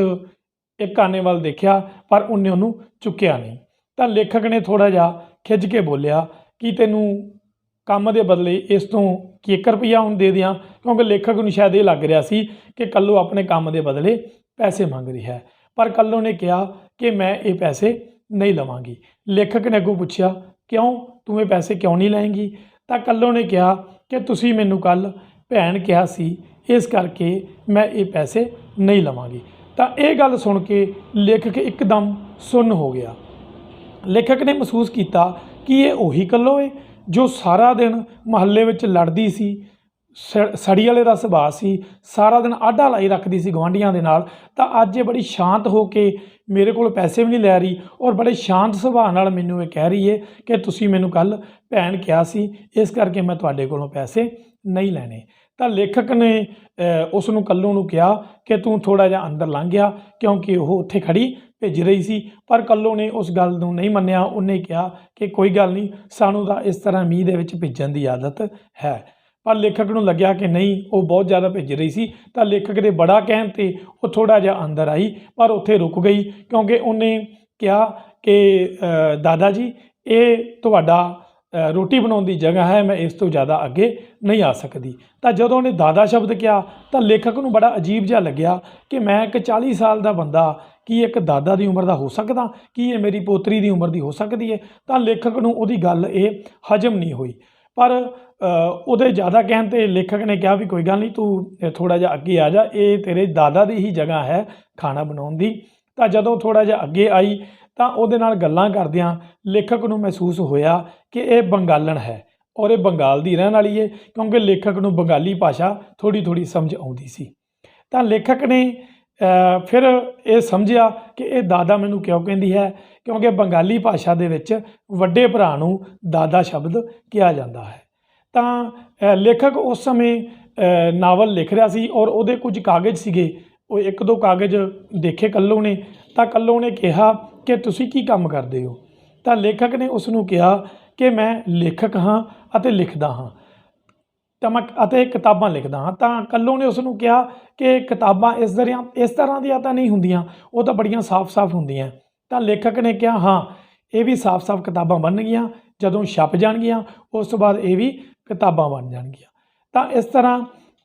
ਇੱਕ ਆਨੇ ਵੱਲ ਦੇਖਿਆ, ਪਰ ਉਹਨੇ ਉਹਨੂੰ ਚੁੱਕਿਆ ਨਹੀਂ। ਤਾਂ ਲੇਖਕ ਨੇ ਥੋੜ੍ਹਾ ਜਿਹਾ ਖਿੱਝ ਕੇ ਬੋਲਿਆ ਕਿ ਤੈਨੂੰ ਕੰਮ ਦੇ ਬਦਲੇ ਇਸ ਤੋਂ ਕੀ 1 ਰੁਪਈਆ ਹੁਣ ਦੇ ਦਿਆਂ, ਕਿਉਂਕਿ ਲੇਖਕ ਨੂੰ ਸ਼ਾਇਦ ਇਹ ਲੱਗ ਰਿਹਾ ਸੀ ਕਿ ਕੱਲੋ ਆਪਣੇ ਕੰਮ ਦੇ ਬਦਲੇ ਪੈਸੇ ਮੰਗ ਰਹੀ ਹੈ। ਪਰ ਕੱਲੋ ਨੇ ਕਿਹਾ ਕਿ ਮੈਂ ਇਹ ਪੈਸੇ ਨਹੀਂ ਲਵਾਂਗੀ। ਲੇਖਕ ਨੇ ਅੱਗੋਂ ਪੁੱਛਿਆ, ਕਿਉਂ, ਤੂੰ ਇਹ ਪੈਸੇ ਕਿਉਂ ਨਹੀਂ ਲਏਂਗੀ? ਤਾਂ ਕੱਲੋ ਨੇ ਕਿਹਾ ਕਿ ਤੁਸੀਂ ਮੈਨੂੰ ਕੱਲ੍ਹ ਭੈਣ ਕਿਹਾ ਸੀ, ਇਸ ਕਰਕੇ ਮੈਂ ਇਹ ਪੈਸੇ ਨਹੀਂ ਲਵਾਂਗੀ। ਤਾਂ ਇਹ ਗੱਲ ਸੁਣ ਕੇ ਲੇਖਕ ਇੱਕਦਮ ਸੁੰਨ ਹੋ ਗਿਆ। ਲੇਖਕ ਨੇ ਮਹਿਸੂਸ ਕੀਤਾ ਕਿ ਇਹ ਉਹੀ ਕੱਲੋ ਹੈ ਜੋ ਸਾਰਾ ਦਿਨ ਮੁਹੱਲੇ ਵਿੱਚ ਲੜਦੀ ਸੀ, ਸੜੀ ਵਾਲੇ ਦਾ ਸੁਭਾਅ ਸੀ, ਸਾਰਾ ਦਿਨ ਆਢਾ ਲਾਈ ਰੱਖਦੀ ਸੀ ਗੁਆਂਢੀਆਂ ਦੇ ਨਾਲ। ਤਾਂ ਅੱਜ ਇਹ ਬੜੀ ਸ਼ਾਂਤ ਹੋ ਕੇ ਮੇਰੇ ਕੋਲ ਪੈਸੇ ਵੀ ਨਹੀਂ ਲੈ ਰਹੀ ਔਰ ਬੜੇ ਸ਼ਾਂਤ ਸੁਭਾਅ ਨਾਲ ਮੈਨੂੰ ਇਹ ਕਹਿ ਰਹੀ ਹੈ ਕਿ ਤੁਸੀਂ ਮੈਨੂੰ ਕੱਲ੍ਹ ਭੈਣ ਕਿਹਾ ਸੀ, ਇਸ ਕਰਕੇ ਮੈਂ ਤੁਹਾਡੇ ਕੋਲੋਂ ਪੈਸੇ ਨਹੀਂ ਲੈਣੇ। ਤਾਂ ਲੇਖਕ ਨੇ ਉਸ ਨੂੰ ਕੱਲੋਂ ਨੂੰ ਕਿਹਾ ਕਿ ਤੂੰ ਥੋੜ੍ਹਾ ਜਿਹਾ ਅੰਦਰ ਲੰਘ ਗਿਆ, ਕਿਉਂਕਿ ਉਹ ਉੱਥੇ ਖੜੀ ਭਿੱਜ ਰਹੀ ਸੀ। ਪਰ ਕੱਲੋਂ ਨੇ ਉਸ ਗੱਲ ਨੂੰ ਨਹੀਂ ਮੰਨਿਆ। ਉਹਨੇ ਕਿਹਾ ਕਿ ਕੋਈ ਗੱਲ ਨਹੀਂ, ਸਾਨੂੰ ਤਾਂ ਇਸ ਤਰ੍ਹਾਂ ਮੀਂਹ ਦੇ ਵਿੱਚ ਭਿੱਜਣ ਦੀ ਆਦਤ ਹੈ। ਪਰ ਲੇਖਕ ਨੂੰ ਲੱਗਿਆ ਕਿ ਨਹੀਂ, ਉਹ ਬਹੁਤ ਜ਼ਿਆਦਾ ਭਿੱਜ ਰਹੀ ਸੀ। ਤਾਂ ਲੇਖਕ ਦੇ ਬੜਾ ਕਹਿਣ 'ਤੇ ਉਹ ਥੋੜ੍ਹਾ ਜਿਹਾ ਅੰਦਰ ਆਈ, ਪਰ ਉੱਥੇ ਰੁਕ ਗਈ, ਕਿਉਂਕਿ ਉਹਨੇ ਕਿਹਾ ਕਿ ਦਾਦਾ ਜੀ, ਇਹ ਤੁਹਾਡਾ ਰੋਟੀ ਬਣਾਉਣ ਦੀ ਜਗ੍ਹਾ ਹੈ, ਮੈਂ ਇਸ ਤੋਂ ਜ਼ਿਆਦਾ ਅੱਗੇ ਨਹੀਂ ਆ ਸਕਦੀ। ਤਾਂ ਜਦੋਂ ਉਹਨੇ ਦਾਦਾ ਸ਼ਬਦ ਕਿਹਾ ਤਾਂ ਲੇਖਕ ਨੂੰ ਬੜਾ ਅਜੀਬ ਜਿਹਾ ਲੱਗਿਆ ਕਿ ਮੈਂ ਇੱਕ 40 ਸਾਲ ਦਾ ਬੰਦਾ ਕੀ ਇੱਕ ਦਾਦਾ ਦੀ ਉਮਰ ਦਾ ਹੋ ਸਕਦਾ, ਕੀ ਇਹ ਮੇਰੀ ਪੋਤਰੀ ਦੀ ਉਮਰ ਦੀ ਹੋ ਸਕਦੀ ਹੈ? ਤਾਂ ਲੇਖਕ ਨੂੰ ਉਹਦੀ ਗੱਲ ਇਹ ਹਜਮ ਨਹੀਂ ਹੋਈ। ਪਰ ਉਹਦੇ ਜ਼ਿਆਦਾ ਕਹਿਣ 'ਤੇ ਲੇਖਕ ਨੇ ਕਿਹਾ ਵੀ ਕੋਈ ਗੱਲ ਨਹੀਂ, ਤੂੰ ਥੋੜ੍ਹਾ ਜਿਹਾ ਅੱਗੇ ਆ ਜਾ, ਇਹ ਤੇਰੇ ਦਾਦਾ ਦੀ ਹੀ ਜਗ੍ਹਾ ਹੈ ਖਾਣਾ ਬਣਾਉਣ ਦੀ। ਤਾਂ ਜਦੋਂ ਥੋੜ੍ਹਾ ਜਿਹਾ ਅੱਗੇ ਆਈ ਤਾਂ ਉਹਦੇ ਨਾਲ ਗੱਲਾਂ ਕਰਦਿਆਂ ਲੇਖਕ ਨੂੰ ਮਹਿਸੂਸ ਹੋਇਆ ਕਿ ਇਹ ਬੰਗਾਲਣ ਹੈ ਔਰ ਇਹ ਬੰਗਾਲ ਦੀ ਰਹਿਣ ਵਾਲੀ ਹੈ, ਕਿਉਂਕਿ ਲੇਖਕ ਨੂੰ ਬੰਗਾਲੀ ਭਾਸ਼ਾ ਥੋੜ੍ਹੀ ਥੋੜ੍ਹੀ ਸਮਝ ਆਉਂਦੀ ਸੀ। ਤਾਂ ਲੇਖਕ ਨੇ ਫਿਰ ਇਹ ਸਮਝਿਆ ਕਿ ਇਹ ਦਾਦਾ ਮੈਨੂੰ ਕਿਉਂ ਕਹਿੰਦੀ ਹੈ, ਕਿਉਂਕਿ ਬੰਗਾਲੀ ਭਾਸ਼ਾ ਦੇ ਵਿੱਚ ਵੱਡੇ ਭਰਾ ਨੂੰ ਦਾਦਾ ਸ਼ਬਦ ਕਿਹਾ ਜਾਂਦਾ ਹੈ। ਤਾਂ ਲੇਖਕ ਉਸ ਸਮੇਂ ਨਾਵਲ ਲਿਖ ਰਿਹਾ ਸੀ ਔਰ ਉਹਦੇ ਕੁਝ ਕਾਗਜ਼ ਸੀਗੇ, ਉਹ 1-2 ਕਾਗਜ਼ ਦੇਖੇ ਕੱਲੋਂ ਨੇ। ਤਾਂ ਕੱਲੋਂ ਨੇ ਕਿਹਾ ਕਿ ਤੁਸੀਂ ਕੀ ਕੰਮ ਕਰਦੇ ਹੋ? ਤਾਂ ਲੇਖਕ ਨੇ ਉਸ ਨੂੰ ਕਿਹਾ ਕਿ ਮੈਂ ਲੇਖਕ ਹਾਂ ਅਤੇ ਲਿਖਦਾ ਹਾਂ, ਅਤੇ ਕਿਤਾਬਾਂ ਲਿਖਦਾ ਹਾਂ। ਤਾਂ ਕੱਲੋਂ ਨੇ ਉਸ ਨੂੰ ਕਿਹਾ ਕਿ ਕਿਤਾਬਾਂ ਇਸ ਤਰ੍ਹਾਂ ਦੀਆਂ ਤਾਂ ਨਹੀਂ ਹੁੰਦੀਆਂ, ਉਹ ਤਾਂ ਬੜੀਆਂ ਸਾਫ਼-ਸਾਫ਼ ਹੁੰਦੀਆਂ। ਤਾਂ ਲੇਖਕ ਨੇ ਕਿਹਾ, ਹਾਂ, ਇਹ ਵੀ ਸਾਫ਼-ਸਾਫ਼ ਕਿਤਾਬਾਂ ਬਣਨਗੀਆਂ, ਜਦੋਂ ਛਪ ਜਾਣਗੀਆਂ ਉਸ ਤੋਂ ਬਾਅਦ ਇਹ ਵੀ ਕਿਤਾਬਾਂ ਬਣ ਜਾਣਗੀਆਂ। ਤਾਂ ਇਸ ਤਰ੍ਹਾਂ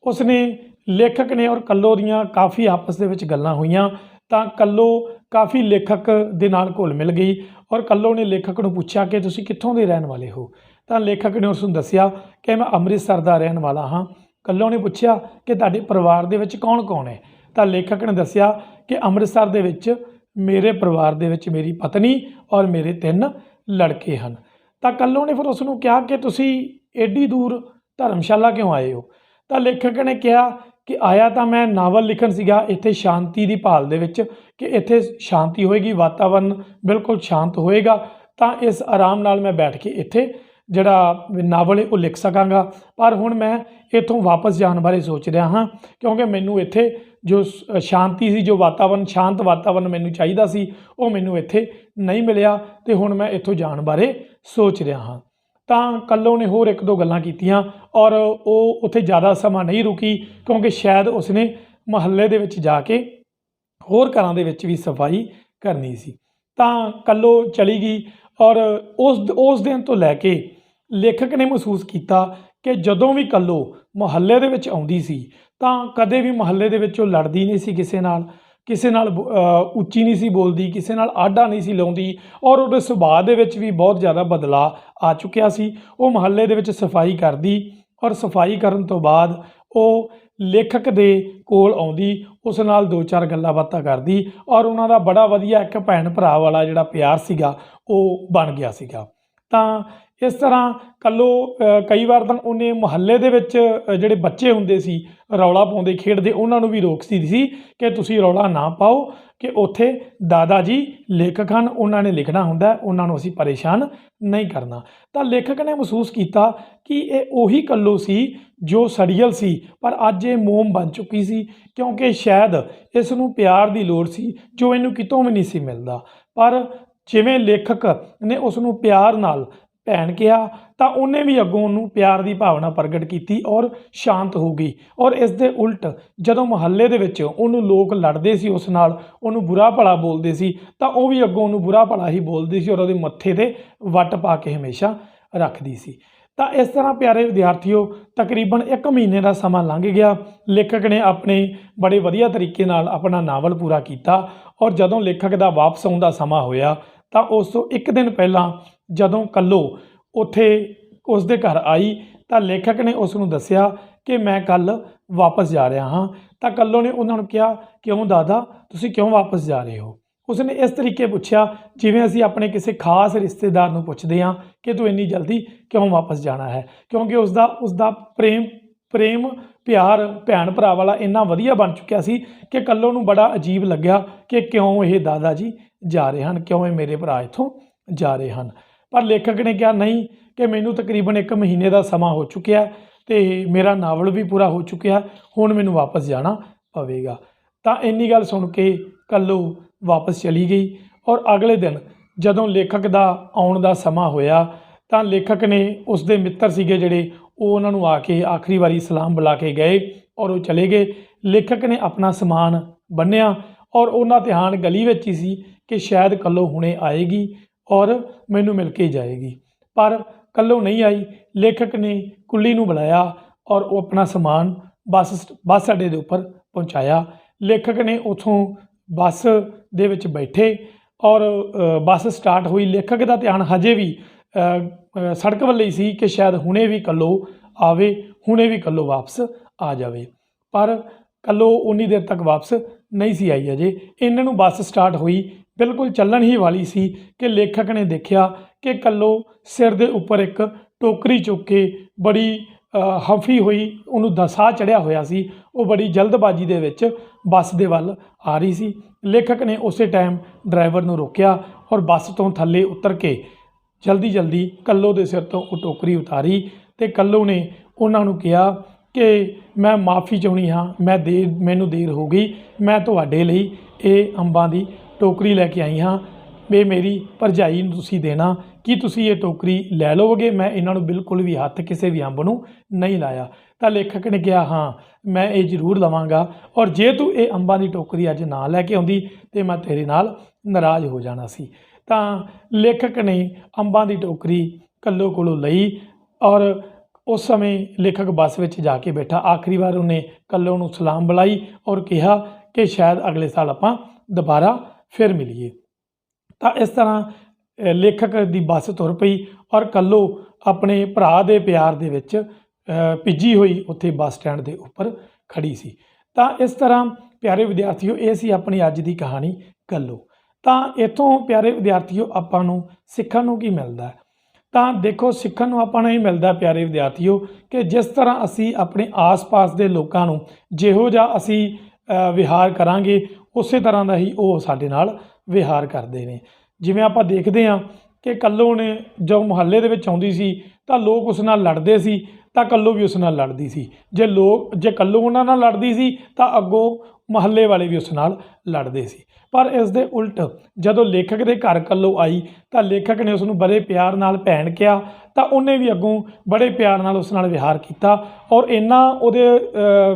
ਉਸਨੇ ਲੇਖਕ ਨੇ ਔਰ ਕੱਲੋ ਦੀਆਂ ਕਾਫੀ ਆਪਸ ਦੇ ਵਿੱਚ ਗੱਲਾਂ ਹੋਈਆਂ। ਤਾਂ ਕੱਲੋ ਕਾਫੀ ਲੇਖਕ ਦੇ ਨਾਲ ਘੁਲ ਮਿਲ ਗਈ ਔਰ ਕੱਲੋ ਨੇ ਲੇਖਕ ਨੂੰ ਪੁੱਛਿਆ ਕਿ ਤੁਸੀਂ ਕਿੱਥੋਂ ਦੇ ਰਹਿਣ ਵਾਲੇ ਹੋ? ਤਾਂ ਲੇਖਕ ਨੇ ਉਸ ਨੂੰ ਦੱਸਿਆ ਕਿ ਮੈਂ ਅੰਮ੍ਰਿਤਸਰ ਦਾ ਰਹਿਣ ਵਾਲਾ ਹਾਂ। ਕੱਲੋ ਨੇ ਪੁੱਛਿਆ ਕਿ ਤੁਹਾਡੇ ਪਰਿਵਾਰ ਦੇ ਵਿੱਚ ਕੌਣ-ਕੌਣ ਹੈ? ਤਾਂ ਲੇਖਕ ਨੇ ਦੱਸਿਆ ਕਿ ਅੰਮ੍ਰਿਤਸਰ ਦੇ ਵਿੱਚ ਮੇਰੇ ਪਰਿਵਾਰ ਦੇ ਵਿੱਚ ਮੇਰੀ ਪਤਨੀ ਔਰ ਮੇਰੇ 3 ਲੜਕੇ ਹਨ। ਤਾਂ ਕੱਲੋ ਨੇ ਫਿਰ ਉਸ ਨੂੰ ਕਿਹਾ ਕਿ ਤੁਸੀਂ ਐਡੀ ਦੂਰ ਧਰਮਸ਼ਾਲਾ ਕਿਉਂ ਆਏ ਹੋ? ਤਾਂ ਲੇਖਕ ਨੇ ਕਿਹਾ ਕਿ ਆਇਆ ਤਾਂ ਮੈਂ ਨਾਵਲ ਲਿਖਣ ਸੀਗਾ, ਇੱਥੇ ਸ਼ਾਂਤੀ ਦੀ ਭਾਲ ਦੇ ਵਿੱਚ, ਕਿ ਇੱਥੇ ਸ਼ਾਂਤੀ ਹੋਏਗੀ, ਵਾਤਾਵਰਨ ਬਿਲਕੁਲ ਸ਼ਾਂਤ ਹੋਏਗਾ, ਤਾਂ ਇਸ ਆਰਾਮ ਨਾਲ ਮੈਂ ਬੈਠ ਕੇ ਇੱਥੇ ਜਿਹੜਾ ਨਾਵਲ ਹੈ ਉਹ ਲਿਖ ਸਕਾਂਗਾ। ਪਰ ਹੁਣ ਮੈਂ ਇੱਥੋਂ ਵਾਪਸ ਜਾਣ ਬਾਰੇ ਸੋਚ ਰਿਹਾ ਹਾਂ, ਕਿਉਂਕਿ ਮੈਨੂੰ ਇੱਥੇ ਜੋ ਸ਼ਾਂਤੀ ਸੀ, ਜੋ ਵਾਤਾਵਰਨ, ਸ਼ਾਂਤ ਵਾਤਾਵਰਨ ਮੈਨੂੰ ਚਾਹੀਦਾ ਸੀ, ਉਹ ਮੈਨੂੰ ਇੱਥੇ ਨਹੀਂ ਮਿਲਿਆ ਅਤੇ ਹੁਣ ਮੈਂ ਇੱਥੋਂ ਜਾਣ ਬਾਰੇ ਸੋਚ ਰਿਹਾ ਹਾਂ। ਤਾਂ ਕੱਲੋ ਨੇ ਹੋਰ 1-2 ਗੱਲਾਂ ਕੀਤੀਆਂ ਔਰ ਉਹ ਉੱਥੇ ਜ਼ਿਆਦਾ ਸਮਾਂ ਨਹੀਂ ਰੁਕੀ, ਕਿਉਂਕਿ ਸ਼ਾਇਦ ਉਸਨੇ ਮੁਹੱਲੇ ਦੇ ਵਿੱਚ ਜਾ ਕੇ ਹੋਰ ਘਰਾਂ ਦੇ ਵਿੱਚ ਵੀ ਸਫਾਈ ਕਰਨੀ ਸੀ। ਤਾਂ ਕੱਲੋ ਚਲੀ ਗਈ ਔਰ ਉਸ ਦਿਨ ਤੋਂ ਲੈ ਕੇ ਲੇਖਕ ਨੇ ਮਹਿਸੂਸ ਕੀਤਾ ਕਿ ਜਦੋਂ ਵੀ ਕੱਲੋ ਮੁਹੱਲੇ ਦੇ ਵਿੱਚ ਆਉਂਦੀ ਸੀ ਤਾਂ ਕਦੇ ਵੀ ਮੁਹੱਲੇ ਦੇ ਵਿੱਚ ਉਹ ਲੜਦੀ ਨਹੀਂ ਸੀ ਕਿਸੇ ਨਾਲ ਉੱਚੀ ਨਹੀਂ ਸੀ ਬੋਲਦੀ, ਕਿਸੇ ਨਾਲ ਆਢਾ ਨਹੀਂ ਸੀ ਲਾਉਂਦੀ ਔਰ ਉਹਦੇ ਸੁਭਾਅ ਦੇ ਵਿੱਚ ਵੀ ਬਹੁਤ ਜ਼ਿਆਦਾ ਬਦਲਾਅ ਆ ਚੁੱਕਿਆ ਸੀ। ਉਹ ਮੁਹੱਲੇ ਦੇ ਵਿੱਚ ਸਫਾਈ ਕਰਦੀ ਔਰ ਸਫਾਈ ਕਰਨ ਤੋਂ ਬਾਅਦ ਉਹ ਲੇਖਕ ਦੇ ਕੋਲ ਆਉਂਦੀ, ਉਸ ਨਾਲ 2-4 ਗੱਲਾਂ ਬਾਤਾਂ ਕਰਦੀ ਔਰ ਉਹਨਾਂ ਦਾ ਬੜਾ ਵਧੀਆ ਇੱਕ ਭੈਣ ਭਰਾ ਵਾਲਾ ਜਿਹੜਾ ਪਿਆਰ ਸੀਗਾ ਉਹ ਬਣ ਗਿਆ ਸੀਗਾ। ਤਾਂ इस तरह कल्लो कई बार ਤਾਂ ਉਹਨੇ ਮੁਹੱਲੇ ਦੇ ਵਿੱਚ ਜਿਹੜੇ ਬੱਚੇ ਹੁੰਦੇ ਸੀ ਰੌਲਾ ਪਾਉਂਦੇ ਖੇਡਦੇ ਉਹਨਾਂ ਨੂੰ ਵੀ ਰੋਕਦੀ ਸੀ ਕਿ ਤੁਸੀਂ ਰੌਲਾ ਨਾ ਪਾਓ ਕਿ ਉੱਥੇ ਦਾਦਾ ਜੀ ਲੇਖਕ ਹਨ, ਉਹਨਾਂ ਨੇ ਲਿਖਣਾ ਹੁੰਦਾ, ਉਹਨਾਂ ਨੂੰ ਅਸੀਂ ਪਰੇਸ਼ਾਨ ਨਹੀਂ ਕਰਨਾ। ਤਾਂ ਲੇਖਕ ਨੇ ਮਹਿਸੂਸ ਕੀਤਾ ਕਿ ਇਹ ਉਹੀ ਕੱਲੋ ਸੀ ਜੋ ਸੜੀਅਲ ਸੀ, ਪਰ ਅੱਜ ਇਹ ਮੋਮ ਬਣ ਚੁੱਕੀ ਸੀ ਕਿਉਂਕਿ ਸ਼ਾਇਦ ਇਸ ਨੂੰ ਪਿਆਰ ਦੀ ਲੋੜ ਸੀ ਜੋ ਇਹਨੂੰ ਕਿਤੋਂ ਵੀ ਨਹੀਂ ਸੀ ਮਿਲਦਾ। ਪਰ ਜਿਵੇਂ ਲੇਖਕ ਨੇ ਉਸ ਨੂੰ ਪਿਆਰ ਨਾਲ ਭੈਣ ਕਿਹਾ ਤਾਂ ਉਹਨੇ ਵੀ ਅੱਗੋਂ ਉਹਨੂੰ ਪਿਆਰ ਦੀ ਭਾਵਨਾ ਪ੍ਰਗਟ ਕੀਤੀ ਔਰ ਸ਼ਾਂਤ ਹੋ ਗਈ। ਔਰ ਇਸ ਦੇ ਉਲਟ ਜਦੋਂ ਮੁਹੱਲੇ ਦੇ ਵਿੱਚ ਉਹਨੂੰ ਲੋਕ ਲੜਦੇ ਸੀ, ਉਸ ਨਾਲ ਉਹਨੂੰ ਬੁਰਾ ਭਲਾ ਬੋਲਦੇ ਸੀ, ਤਾਂ ਉਹ ਵੀ ਅੱਗੋਂ ਉਹਨੂੰ ਬੁਰਾ ਭਲਾ ਹੀ ਬੋਲਦੀ ਸੀ ਔਰ ਉਹਦੇ ਮੱਥੇ 'ਤੇ ਵੱਟ ਪਾ ਕੇ ਹਮੇਸ਼ਾ ਰੱਖਦੀ ਸੀ। ਤਾਂ ਇਸ ਤਰ੍ਹਾਂ ਪਿਆਰੇ ਵਿਦਿਆਰਥੀਓ ਤਕਰੀਬਨ 1 ਮਹੀਨੇ ਦਾ ਸਮਾਂ ਲੰਘ ਗਿਆ। ਲੇਖਕ ਨੇ ਆਪਣੇ ਬੜੇ ਵਧੀਆ ਤਰੀਕੇ ਨਾਲ ਆਪਣਾ ਨਾਵਲ ਪੂਰਾ ਕੀਤਾ ਔਰ ਜਦੋਂ ਲੇਖਕ ਦਾ ਵਾਪਸ ਆਉਣ ਦਾ ਸਮਾਂ ਹੋਇਆ ਤਾਂ ਉਸ ਤੋਂ 1 ਦਿਨ ਪਹਿਲਾਂ ਜਦੋਂ ਕੱਲੋ ਉੱਥੇ ਉਸ ਦੇ ਘਰ ਆਈ ਤਾਂ ਲੇਖਕ ਨੇ ਉਸ ਨੂੰ ਦੱਸਿਆ ਕਿ ਮੈਂ ਕੱਲ੍ਹ ਵਾਪਸ ਜਾ ਰਿਹਾ ਹਾਂ। ਤਾਂ ਕੱਲੋ ਨੇ ਉਹਨਾਂ ਨੂੰ ਕਿਹਾ, ਕਿਉਂ ਦਾਦਾ, ਤੁਸੀਂ ਕਿਉਂ ਵਾਪਸ ਜਾ ਰਹੇ ਹੋ? ਉਸਨੇ ਇਸ ਤਰੀਕੇ ਪੁੱਛਿਆ ਜਿਵੇਂ ਅਸੀਂ ਆਪਣੇ ਕਿਸੇ ਖਾਸ ਰਿਸ਼ਤੇਦਾਰ ਨੂੰ ਪੁੱਛਦੇ ਹਾਂ ਕਿ ਤੂੰ ਇੰਨੀ ਜਲਦੀ ਕਿਉਂ ਵਾਪਸ ਜਾਣਾ ਹੈ, ਕਿਉਂਕਿ ਉਸਦਾ ਪ੍ਰੇਮ ਪਿਆਰ ਭੈਣ ਭਰਾ ਵਾਲਾ ਇੰਨਾ ਵਧੀਆ ਬਣ ਚੁੱਕਿਆ ਸੀ ਕਿ ਕੱਲੋ ਨੂੰ ਬੜਾ ਅਜੀਬ ਲੱਗਿਆ ਕਿ ਕਿਉਂ ਇਹ ਦਾਦਾ ਜੀ ਜਾ ਰਹੇ ਹਨ, ਕਿਉਂ ਇਹ ਮੇਰੇ ਭਰਾ ਇੱਥੋਂ ਜਾ ਰਹੇ ਹਨ। ਪਰ ਲੇਖਕ ਨੇ ਕਿਹਾ ਨਹੀਂ, ਕਿ ਮੈਨੂੰ ਤਕਰੀਬਨ 1 ਮਹੀਨੇ ਦਾ ਸਮਾਂ ਹੋ ਚੁੱਕਿਆ ਅਤੇ ਮੇਰਾ ਨਾਵਲ ਵੀ ਪੂਰਾ ਹੋ ਚੁੱਕਿਆ, ਹੁਣ ਮੈਨੂੰ ਵਾਪਸ ਜਾਣਾ ਪਵੇਗਾ। ਤਾਂ ਇੰਨੀ ਗੱਲ ਸੁਣ ਕੇ ਕੱਲੋ ਵਾਪਸ ਚਲੀ ਗਈ ਔਰ ਅਗਲੇ ਦਿਨ ਜਦੋਂ ਲੇਖਕ ਦਾ ਆਉਣ ਦਾ ਸਮਾਂ ਹੋਇਆ ਤਾਂ ਲੇਖਕ ਨੇ ਉਸ ਦੇ ਮਿੱਤਰ ਸੀਗੇ ਜਿਹੜੇ ਉਹ ਉਹਨਾਂ ਨੂੰ ਆ ਕੇ ਆਖਰੀ ਵਾਰੀ ਸਲਾਮ ਬੁਲਾ ਕੇ ਗਏ ਔਰ ਉਹ ਚਲੇ ਗਏ। ਲੇਖਕ ਨੇ ਆਪਣਾ ਸਮਾਨ ਬੰਨ੍ਹਿਆ ਔਰ ਉਹਨਾਂ ਧਿਆਨ ਗਲੀ ਵਿੱਚ ਹੀ ਸੀ ਕਿ ਸ਼ਾਇਦ ਕੱਲੋ ਹੁਣੇ ਆਏਗੀ ਔਰ ਮੈਨੂੰ ਮਿਲ ਕੇ ਜਾਏਗੀ, ਪਰ ਕੱਲੋ ਨਹੀਂ ਆਈ। ਲੇਖਕ ਨੇ ਕੁੱਲੀ ਨੂੰ ਬੁਲਾਇਆ ਔਰ ਉਹ ਆਪਣਾ ਸਮਾਨ ਬੱਸ ਅੱਡੇ ਦੇ ਉੱਪਰ ਪਹੁੰਚਾਇਆ। ਲੇਖਕ ਨੇ ਉੱਥੋਂ ਬੱਸ ਦੇ ਵਿੱਚ ਬੈਠੇ ਔਰ ਬੱਸ ਸਟਾਰਟ ਹੋਈ। ਲੇਖਕ ਦਾ ਧਿਆਨ ਹਜੇ ਵੀ ਸੜਕ ਵੱਲ ਹੀ ਸੀ ਕਿ ਸ਼ਾਇਦ ਹੁਣੇ ਵੀ ਕੱਲੋ ਆਵੇ, ਹੁਣੇ ਵੀ ਕੱਲੋ ਵਾਪਸ ਆ ਜਾਵੇ, ਪਰ ਕੱਲੋ ਉਨੀ ਦੇਰ ਤੱਕ ਵਾਪਸ ਨਹੀਂ ਸੀ ਆਈ। ਅਜੇ ਇਹਨਾਂ ਨੂੰ ਬੱਸ ਸਟਾਰਟ ਹੋਈ, ਬਿਲਕੁਲ ਚੱਲਣ ਹੀ ਵਾਲੀ ਸੀ ਕਿ ਲੇਖਕ ਨੇ ਦੇਖਿਆ ਕਿ ਕੱਲੋ ਸਿਰ ਦੇ ਉੱਪਰ ਇੱਕ ਟੋਕਰੀ ਚੁੱਕ ਕੇ ਬੜੀ ਹਫੀ ਹੋਈ, ਉਹਨੂੰ ਸਾਹ ਚੜ੍ਹਿਆ ਹੋਇਆ ਸੀ, ਉਹ ਬੜੀ ਜਲਦਬਾਜ਼ੀ ਦੇ ਵਿੱਚ ਬੱਸ ਦੇ ਵੱਲ ਆ ਰਹੀ ਸੀ। ਲੇਖਕ ਨੇ ਉਸੇ ਟਾਈਮ ਡਰਾਈਵਰ ਨੂੰ ਰੋਕਿਆ ਔਰ ਬੱਸ ਤੋਂ ਥੱਲੇ ਉਤਰ ਕੇ ਜਲਦੀ ਕੱਲੋ ਦੇ ਸਿਰ ਤੋਂ ਉਹ ਟੋਕਰੀ ਉਤਾਰੀ ਅਤੇ ਕੱਲੋ ਨੇ ਉਹਨਾਂ ਨੂੰ ਕਿਹਾ ਕਿ ਮੈਂ ਮਾਫੀ ਚਾਹੁੰਦੀ ਹਾਂ, ਮੈਨੂੰ ਦੇਰ ਹੋ ਗਈ, ਮੈਂ ਤੁਹਾਡੇ ਲਈ ਇਹ ਅੰਬਾਂ ਦੀ ਟੋਕਰੀ ਲੈ ਕੇ ਆਈ ਹਾਂ, ਇਹ ਮੇਰੀ ਭਰਜਾਈ ਨੂੰ ਤੁਸੀਂ ਦੇਣਾ, ਕੀ ਤੁਸੀਂ ਇਹ ਟੋਕਰੀ ਲੈ ਲਓਗੇ? ਮੈਂ ਇਹਨਾਂ ਨੂੰ ਬਿਲਕੁਲ ਵੀ ਹੱਥ ਕਿਸੇ ਵੀ ਅੰਬ ਨੂੰ ਨਹੀਂ ਲਾਇਆ। ਤਾਂ ਲੇਖਕ ਨੇ ਕਿਹਾ ਹਾਂ, ਮੈਂ ਇਹ ਜ਼ਰੂਰ ਲਵਾਂਗਾ ਔਰ ਜੇ ਤੂੰ ਇਹ ਅੰਬਾਂ ਦੀ ਟੋਕਰੀ ਅੱਜ ਨਾ ਲੈ ਕੇ ਆਉਂਦੀ ਤਾਂ ਮੈਂ ਤੇਰੇ ਨਾਲ ਨਾਰਾਜ਼ ਹੋ ਜਾਣਾ ਸੀ। ਤਾਂ ਲੇਖਕ ਨੇ ਅੰਬਾਂ ਦੀ ਟੋਕਰੀ ਕੱਲੋ ਕੋਲੋਂ ਲਈ ਔਰ ਉਸ ਸਮੇਂ ਲੇਖਕ ਬੱਸ ਵਿੱਚ ਜਾ ਕੇ ਬੈਠਾ। ਆਖਰੀ ਵਾਰ ਉਹਨੇ ਕੱਲੋ ਨੂੰ ਸਲਾਮ ਬੁਲਾਈ ਔਰ ਕਿਹਾ ਕਿ ਸ਼ਾਇਦ ਅਗਲੇ ਸਾਲ ਆਪਾਂ ਦੁਬਾਰਾ ਫਿਰ ਮਿਲੀਏ। ਤਾਂ ਇਸ ਤਰ੍ਹਾਂ ਲੇਖਕ ਦੀ ਬੱਸ ਤੁਰ ਪਈ ਔਰ ਕੱਲੋ ਆਪਣੇ ਭਰਾ ਦੇ ਪਿਆਰ ਦੇ ਵਿੱਚ ਭਿੱਜੀ ਹੋਈ ਉੱਥੇ ਬੱਸ ਸਟੈਂਡ ਦੇ ਉੱਪਰ ਖੜੀ ਸੀ। ਤਾਂ ਇਸ ਤਰ੍ਹਾਂ ਪਿਆਰੇ ਵਿਦਿਆਰਥੀਓ, ਇਹ ਸੀ ਆਪਣੀ ਅੱਜ ਦੀ ਕਹਾਣੀ ਕੱਲੋ। ਤਾਂ ਇੱਥੋਂ ਪਿਆਰੇ ਵਿਦਿਆਰਥੀਓ ਆਪਾਂ ਨੂੰ ਸਿੱਖਣ ਨੂੰ ਕੀ ਮਿਲਦਾ? ਤਾਂ ਦੇਖੋ, ਸਿੱਖਣ ਨੂੰ ਆਪਾਂ ਨੂੰ ਇਹ ਮਿਲਦਾ ਪਿਆਰੇ ਵਿਦਿਆਰਥੀਓ ਕਿ ਜਿਸ ਤਰ੍ਹਾਂ ਅਸੀਂ ਆਪਣੇ ਆਸ-ਪਾਸ ਦੇ ਲੋਕਾਂ ਨੂੰ ਜਿਹੋ ਜਿਹਾ ਅਸੀਂ ਵਿਹਾਰ ਕਰਾਂਗੇ ਉਸੇ ਤਰ੍ਹਾਂ ਦਾ ਹੀ ਉਹ ਸਾਡੇ ਨਾਲ ਵਿਹਾਰ ਕਰਦੇ ਨੇ। ਜਿਵੇਂ ਆਪਾਂ ਦੇਖਦੇ ਹਾਂ ਕਿ ਕੱਲੋ ਨੇ ਜੋ ਮੁਹੱਲੇ ਦੇ ਵਿੱਚ ਆਉਂਦੀ ਸੀ ਤਾਂ ਲੋਕ ਉਸ ਨਾਲ ਲੜਦੇ ਸੀ ਤਾਂ ਕੱਲੋ ਵੀ ਉਸ ਨਾਲ ਲੜਦੀ ਸੀ। ਜੇ ਕੱਲੋ ਉਹਨਾਂ ਨਾਲ ਲੜਦੀ ਸੀ ਤਾਂ ਅੱਗੋਂ ਮੁਹੱਲੇ ਵਾਲੇ ਵੀ ਉਸ ਨਾਲ ਲੜਦੇ ਸੀ। ਪਰ ਇਸ ਦੇ ਉਲਟ ਜਦੋਂ ਲੇਖਕ ਦੇ ਘਰ ਕੱਲੋ ਆਈ ਤਾਂ ਲੇਖਕ ਨੇ ਉਸ ਨੂੰ ਬੜੇ ਪਿਆਰ ਨਾਲ ਭੈਣ ਕਿਹਾ ਤਾਂ ਉਹਨੇ ਵੀ ਅੱਗੋਂ ਬੜੇ ਪਿਆਰ ਨਾਲ ਉਸ ਨਾਲ ਵਿਹਾਰ ਕੀਤਾ ਔਰ ਇੰਨਾ ਉਹਦੇ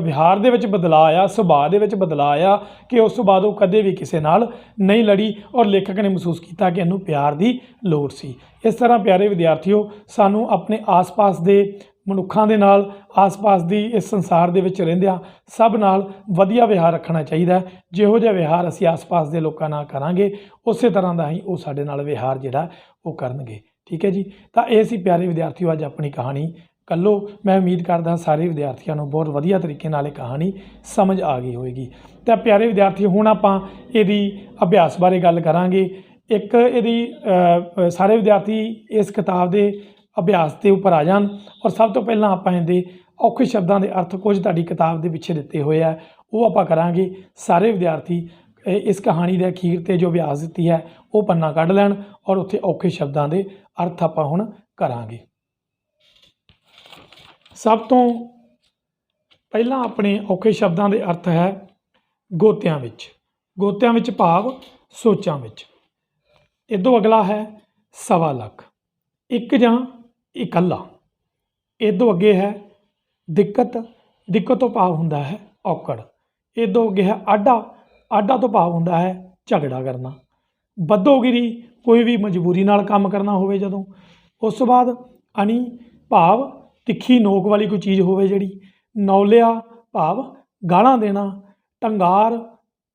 ਵਿਹਾਰ ਦੇ ਵਿੱਚ ਬਦਲਾਅ ਆਇਆ, ਸੁਭਾਅ ਦੇ ਵਿੱਚ ਬਦਲਾਅ ਆਇਆ ਕਿ ਉਸ ਤੋਂ ਬਾਅਦ ਉਹ ਕਦੇ ਵੀ ਕਿਸੇ ਨਾਲ ਨਹੀਂ ਲੜੀ ਔਰ ਲੇਖਕ ਨੇ ਮਹਿਸੂਸ ਕੀਤਾ ਕਿ ਇਹਨੂੰ ਪਿਆਰ ਦੀ ਲੋੜ ਸੀ। ਇਸ ਤਰ੍ਹਾਂ ਪਿਆਰੇ ਵਿਦਿਆਰਥੀਓ, ਸਾਨੂੰ ਆਪਣੇ ਆਸ-ਪਾਸ ਦੇ ਮਨੁੱਖਾਂ ਦੇ ਨਾਲ, ਆਸ-ਪਾਸ ਦੀ ਇਸ ਸੰਸਾਰ ਦੇ ਵਿੱਚ ਰਹਿੰਦਿਆਂ ਸਭ ਨਾਲ ਵਧੀਆ ਵਿਹਾਰ ਰੱਖਣਾ ਚਾਹੀਦਾ। ਜਿਹੋ ਜਿਹਾ ਵਿਹਾਰ ਅਸੀਂ ਆਸ-ਪਾਸ ਦੇ ਲੋਕਾਂ ਨਾਲ ਕਰਾਂਗੇ ਉਸੇ ਤਰ੍ਹਾਂ ਦਾ ਹੀ ਉਹ ਸਾਡੇ ਨਾਲ ਵਿਹਾਰ ਜਿਹੜਾ ਉਹ ਕਰਨਗੇ। ਠੀਕ ਹੈ ਜੀ। ਤਾਂ ਇਹ ਸੀ ਪਿਆਰੇ ਵਿਦਿਆਰਥੀਓ ਅੱਜ ਆਪਣੀ ਕਹਾਣੀ ਕੱਲੋ। ਮੈਂ ਉਮੀਦ ਕਰਦਾ ਸਾਰੇ ਵਿਦਿਆਰਥੀਆਂ ਨੂੰ ਬਹੁਤ ਵਧੀਆ ਤਰੀਕੇ ਨਾਲ ਇਹ ਕਹਾਣੀ ਸਮਝ ਆ ਗਈ ਹੋਵੇਗੀ। ਤਾਂ ਪਿਆਰੇ ਵਿਦਿਆਰਥੀਓ, ਹੁਣ ਆਪਾਂ ਇਹਦੀ ਅਭਿਆਸ ਬਾਰੇ ਗੱਲ ਕਰਾਂਗੇ। ਇੱਕ ਇਹਦੀ ਸਾਰੇ ਵਿਦਿਆਰਥੀ ਇਸ ਕਿਤਾਬ ਦੇ ਅਭਿਆਸ ਦੇ ਉੱਪਰ ਆ ਜਾਣ। ਔਰ ਸਭ ਤੋਂ ਪਹਿਲਾਂ ਆਪਾਂ ਇਹਦੇ ਔਖੇ ਸ਼ਬਦਾਂ ਦੇ ਅਰਥ ਕੁਝ ਤੁਹਾਡੀ ਕਿਤਾਬ ਦੇ ਪਿੱਛੇ ਦਿੱਤੇ ਹੋਏ ਆ, ਉਹ ਆਪਾਂ ਕਰਾਂਗੇ। ਸਾਰੇ ਵਿਦਿਆਰਥੀ ਇਸ ਕਹਾਣੀ ਦੇ ਅਖੀਰ 'ਤੇ ਜੋ ਅਭਿਆਸ ਦਿੱਤੀ ਹੈ ਉਹ ਪੰਨਾ ਕੱਢ ਲੈਣ ਔਰ ਉੱਥੇ ਔਖੇ ਸ਼ਬਦਾਂ ਦੇ ਅਰਥ ਆਪਾਂ ਹੁਣ ਕਰਾਂਗੇ। ਸਭ ਤੋਂ ਪਹਿਲਾਂ ਆਪਣੇ ਔਖੇ ਸ਼ਬਦਾਂ ਦੇ ਅਰਥ ਹੈ ਗੋਤਿਆਂ ਵਿੱਚ। ਗੋਤਿਆਂ ਵਿੱਚ ਭਾਵ ਸੋਚਾਂ ਵਿੱਚ। ਇਹ ਤੋਂ ਅਗਲਾ ਹੈ ਸਵਾ ਲੱਖ, ਇੱਕ ਜਾਂ ਇਕੱਲਾ। ਇਹ ਤੋਂ ਅੱਗੇ ਹੈ ਦਿੱਕਤ। ਦਿੱਕਤ ਤੋਂ ਭਾਵ ਹੁੰਦਾ ਹੈ ਔਕੜ। ਇਹ ਤੋਂ ਅੱਗੇ ਹੈ ਆਡਾ। ਆਡਾ ਤੋਂ ਭਾਵ ਹੁੰਦਾ ਹੈ ਝਗੜਾ ਕਰਨਾ। ਬੱਦੋਗਿਰੀ, ਕੋਈ ਵੀ ਮਜਬੂਰੀ ਨਾਲ ਕੰਮ ਕਰਨਾ ਹੋਵੇ ਜਦੋਂ। ਉਸ ਤੋਂ ਬਾਅਦ ਅਣੀ ਭਾਵ ਤਿੱਖੀ ਨੋਕ ਵਾਲੀ ਕੋਈ ਚੀਜ਼ ਹੋਵੇ ਜਿਹੜੀ। ਨੌਲਿਆ ਭਾਵ ਗਾਲਾਂ ਦੇਣਾ। ਟੰਗਾਰ